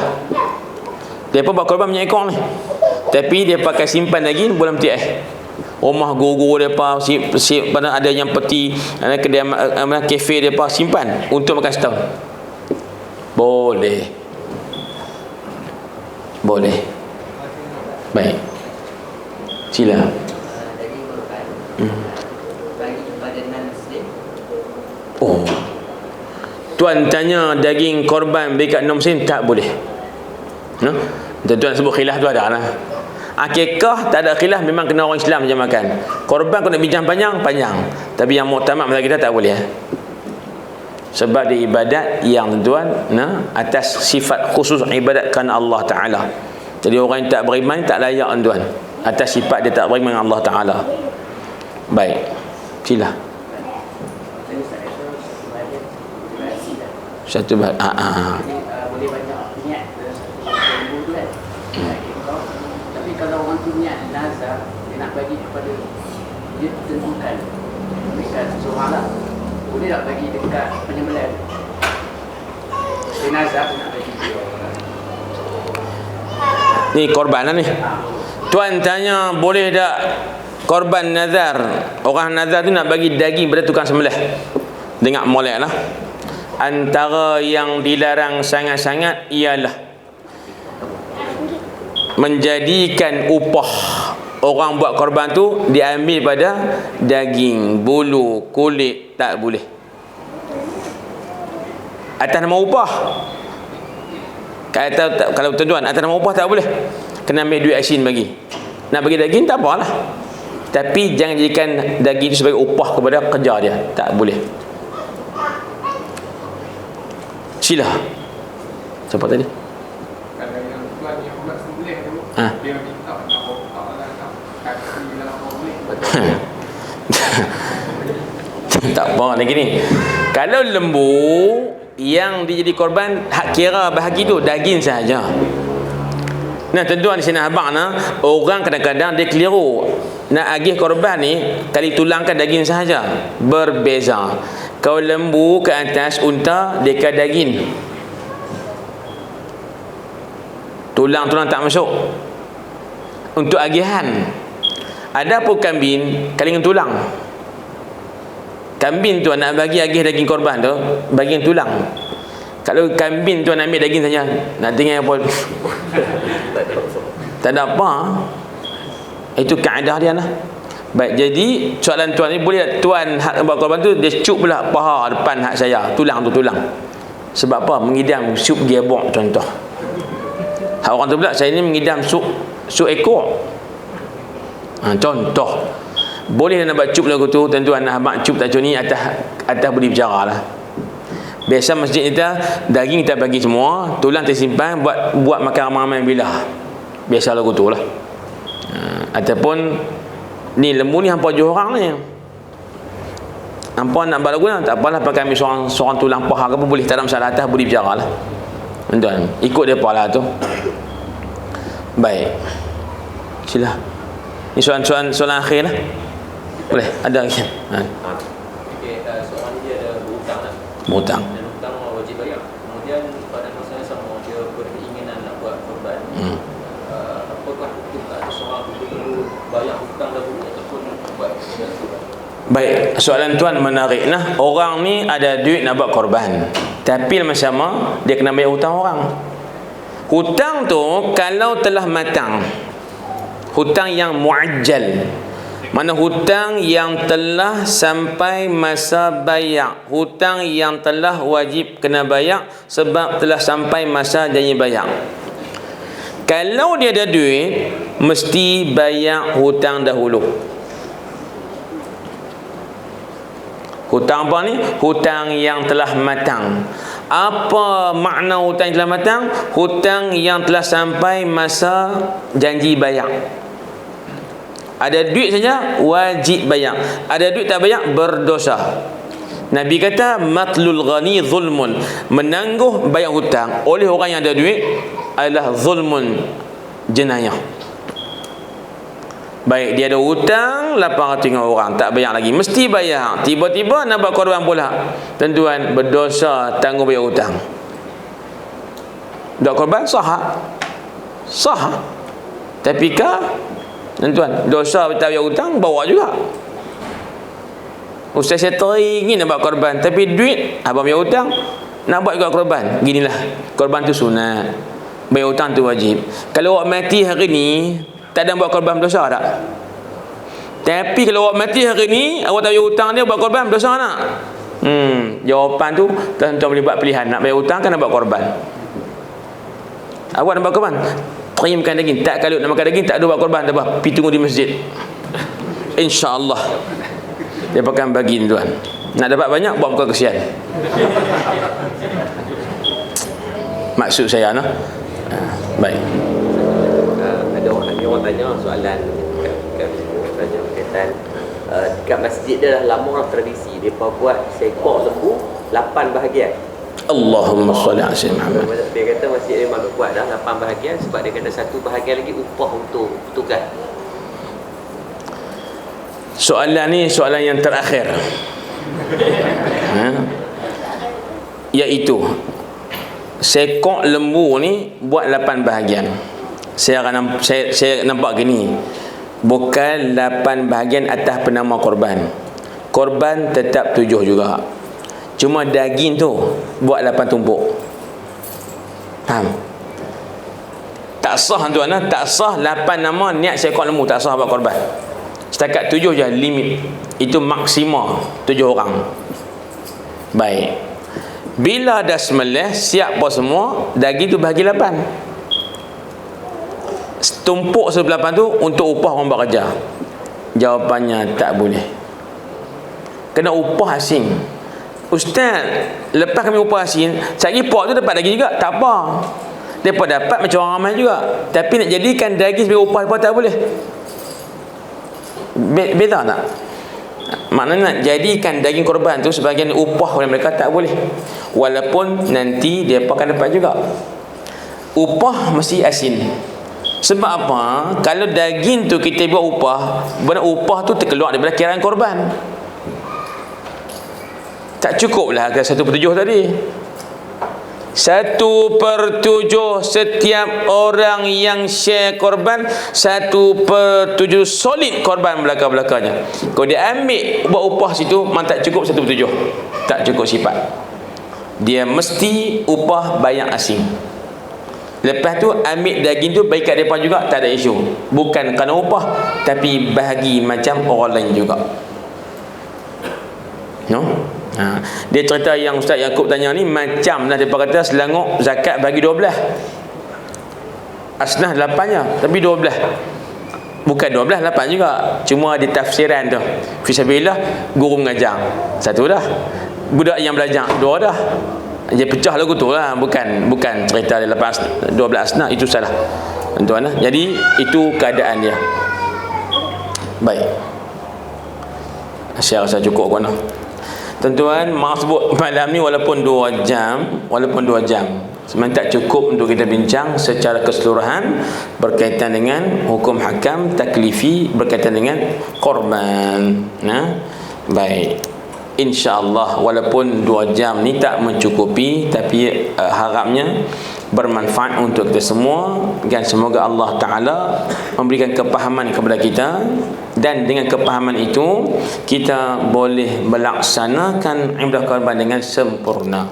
Speaker 2: Dia pun buat korban minyak ekor ni. Tapi dia pakai simpan lagi bulan meti rumah guru depa pada ada yang peti, ada kedai kafe depa simpan untuk makan setahun. Boleh. Boleh. Baik. Sila.
Speaker 4: Daging korban bagi kepada non-muslim.
Speaker 2: Oh. Tuan tanya daging korban bagi kat non-muslim tak boleh. No? Tuan sebut khilaf tu ada lah. Akikah tak ada khilaf, memang kena orang Islam je makan. Korban kau nak bincang panjang. Tapi yang muktamad mazhab kita tak boleh. Sebab dia ibadat yang tuan atas sifat khusus ibadat kerana Allah Ta'ala. Jadi orang yang tak beriman tak layak tuan atas sifat dia tak beriman dengan Allah Ta'ala. Baik. Sila. Satu
Speaker 4: boleh banyak niat tu kan. Tapi kalau orang tu niat nazar, dia nak bagi kepada, dia tentukan dekat seseorang lah, boleh tak bagi dekat penyembelihan? Dia nazar nak bagi dia orang.
Speaker 2: Ni korban lah ni. Tuan tanya boleh tak korban nazar. Orang nazar tu nak bagi daging pada tukang sembelih. Dengar molek lah. Antara yang dilarang sangat-sangat ialah menjadikan upah orang buat korban tu diambil pada daging, bulu, kulit, tak boleh. Atas nama upah. Kalau tuan-tuan atas nama upah tak boleh. Kena ambil duit asin bagi. Nak bagi daging tak apalah. Tapi jangan jadikan daging itu sebagai upah kepada kerja dia. Tak boleh. Sila. Siapa tadi?
Speaker 5: Kalau yang tuan yang buat sembelih tu, dia minta nak kaki dalam boleh.
Speaker 2: Tak apa lagi ni. Kalau lembu yang dia jadi korban, hak kira bahagi tu daging sahaja. Nah, tuan-tuan di sini abang orang kadang-kadang dia keliru. Nak agih korban ni kali tulangkan daging sahaja. Berbeza. Kalau lembu ke atas, unta dekat daging. Tulang-tulang tak masuk. Untuk agihan. Ada pun kambing kali dengan tulang. Kambing tuan nak bagi agih daging korban tu, bagi yang tulang. Kalau kambing tuan ambil daging saja, nak tinggal apa? Tak ada apa. Itu kaedah dia lah. Baik, jadi soalan tuan ni, boleh tak tuan hak buat korban tu dia cup pula paha depan hak saya, tulang tu tulang. Sebab apa? Mengidam sup gearbox contoh. Hak orang tu pula, saya ni mengidam sup ekor. Contoh. Boleh nak buat cup lagu tu, tuan-tuan nak abang cup tak cup ni atas boleh bicara lah. Biasa masjid kita daging kita bagi semua, tulang tersimpan buat makan ramai-ramai bilah. Biasa lagu tu lah. Ataupun ni lembu ni hampa jual orang ni. Hampa nak buat lagu tak apalah, pakai ambil seorang tulang paha ke apa boleh, tak ada masalah, atas boleh bicara lah. Tuan, ikut depa lah tu. Baik. Sila. Ni soalan akhir lah. Boleh? Ada lagi?
Speaker 3: Okey, soalan ni dia ada berhutang lah.
Speaker 2: Berhutang.
Speaker 6: Dan hutang wajib bayar. Kemudian pada masa yang sama dia berkeinginan nak buat korban. Apakah hukum ada seorang itu perlu bayar hutang dahulu ataupun buat korban?
Speaker 2: Baik, soalan tuan menarik. Nah, orang ni ada duit nak buat korban, tapi sama dia kena bayar hutang orang. Hutang tu kalau telah matang, hutang yang muajjal, mana hutang yang telah sampai masa bayar, hutang yang telah wajib kena bayar sebab telah sampai masa janji bayar. Kalau dia ada duit, mesti bayar hutang dahulu. Hutang apa ni? Hutang yang telah matang. Apa makna hutang yang telah matang? Hutang yang telah sampai masa janji bayar. Ada duit saja wajib bayar. Ada duit tak bayar berdosa. Nabi kata matlul ghani zulmun. Menangguh bayar hutang oleh orang yang ada duit adalah zulmun, jenayah. Baik, dia ada hutang 800 orang tak bayar lagi, mesti bayar. Tiba-tiba nak buat korban pula, tuan-tuan berdosa tangguh bayar hutang. Buat korban sah. Sah. Tapi tuan-tuan dosa tak bayar hutang bawa juga. Ustaz saya teringin nak buat korban tapi duit abang bayar hutang, nak buat juga korban. Ginilah, korban tu sunat, bayar hutang tu wajib. Kalau awak mati hari ni tak ada buat korban, berdosa tak? Tapi kalau awak mati hari ni awak tak bayar hutang dia, buat korban, berdosa tak? Jawapan tu tuan-tuan boleh buat pilihan, nak bayar hutang kan nak buat korban. Awak nak buat korban, terimkan daging. Tak, kalau nak makan daging tak ada buat korban, tak apa, pergi tunggu di masjid, insya-Allah dia akan bagi tuan. Nak dapat banyak buat muka kesian. Maksud saya nah. Baik.
Speaker 3: Ada orang tanya soalan kat tanya berkaitan dekat masjid dia dah lama tradisi depa buat seekor lembu 8 bahagian.
Speaker 2: Allahumma salli ala sayyidina Muhammad.
Speaker 3: Dia kata masjid dia maklum buat dah 8 bahagian sebab dia kata satu bahagian lagi upah untuk petugas.
Speaker 2: Soalan ni soalan yang terakhir. Iaitu sekok lembu ni buat 8 bahagian. Saya nampak gini, bukan 8 bahagian atas penama korban. Korban tetap 7 juga. Cuma daging tu buat 8 tumpuk. Faham? Tak sah tuan, tak sah 8 nama niat sekok lembu, tak sah buat korban. Setakat 7 je limit. Itu maksima 7 orang. Baik. Bila dah sembelih, siap apa semua, daging tu bahagi 8. Tumpuk sebelah 8 tu untuk upah orang bekerja. Jawapannya tak boleh. Kena upah asing. Ustaz, lepas kami upah asing, cari pok tu dapat daging juga, tak apa. Mereka dapat macam orang ramai juga. Tapi nak jadikan daging sebagai upah apa tak boleh. Beza tak? Maknanya nak jadikan daging korban tu sebagian upah oleh mereka tak boleh. Walaupun nanti dia akan dapat juga. Upah mesti asin. Sebab apa? Kalau daging tu kita buat upah, benar upah tu terkeluar daripada kiraan korban. Tak cukuplah ke 1/7 tadi. 1/7 setiap orang yang share korban, 1/7 solid korban belakang-belakangnya. Kalau dia ambil buat upah situ, memang tak cukup 1/7. Tak cukup sifat. Dia mesti upah bayar asing. Lepas tu ambil daging tu bagi kat mereka juga, tak ada isu. Bukan kerana upah, tapi bahagi macam orang lain juga. No? Dia cerita yang Ustaz Yaakob tanya ni macam lah, dia kata Selangor zakat bagi 12. Asnah 8 je, tapi 12. Bukan 12, 8 juga. Cuma di tafsiran tu. Fisabilillah, guru mengajar 1 dah. Budak yang belajar 2 dah. Dia pecah lagu tu lah. Bukan cerita dia lepas 12 asnah. Itu salah, tuan-tuan. Jadi itu keadaan dia. Baik, saya rasa cukup kan. Tuan-tuan, maaf sebut malam ni walaupun 2 jam, sebenarnya tak cukup untuk kita bincang secara keseluruhan berkaitan dengan hukum hakam taklifi berkaitan dengan korban. Baik, insya-Allah walaupun 2 jam ni tak mencukupi, tapi harapnya bermanfaat untuk kita semua, dan semoga Allah Ta'ala memberikan kepahaman kepada kita, dan dengan kepahaman itu kita boleh melaksanakan ibadah korban dengan sempurna.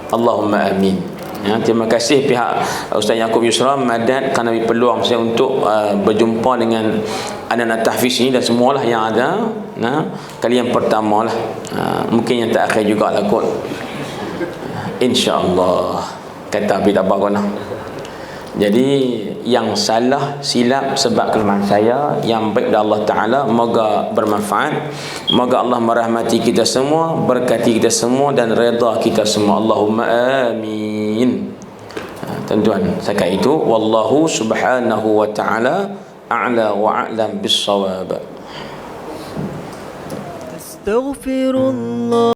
Speaker 2: Allahumma amin. Ya, terima kasih pihak Ustaz Yaakob Yusra Madad kerana beri peluang saya untuk berjumpa dengan anak-anak tahfiz ini dan semualah yang ada. Kali yang pertama lah, mungkin yang terakhir juga lah kot, insya-Allah. Kata habis tak apa nak. Jadi yang salah silap sebab kelemahan saya, yang baik dari Allah Ta'ala, moga bermanfaat, moga Allah merahmati kita semua, berkati kita semua dan redha kita semua. Allahumma amin. Tuan-tuan, sekat itu wallahu subhanahu wa ta'ala a'la wa a'lam bis-shawab.
Speaker 1: Astaghfirullah.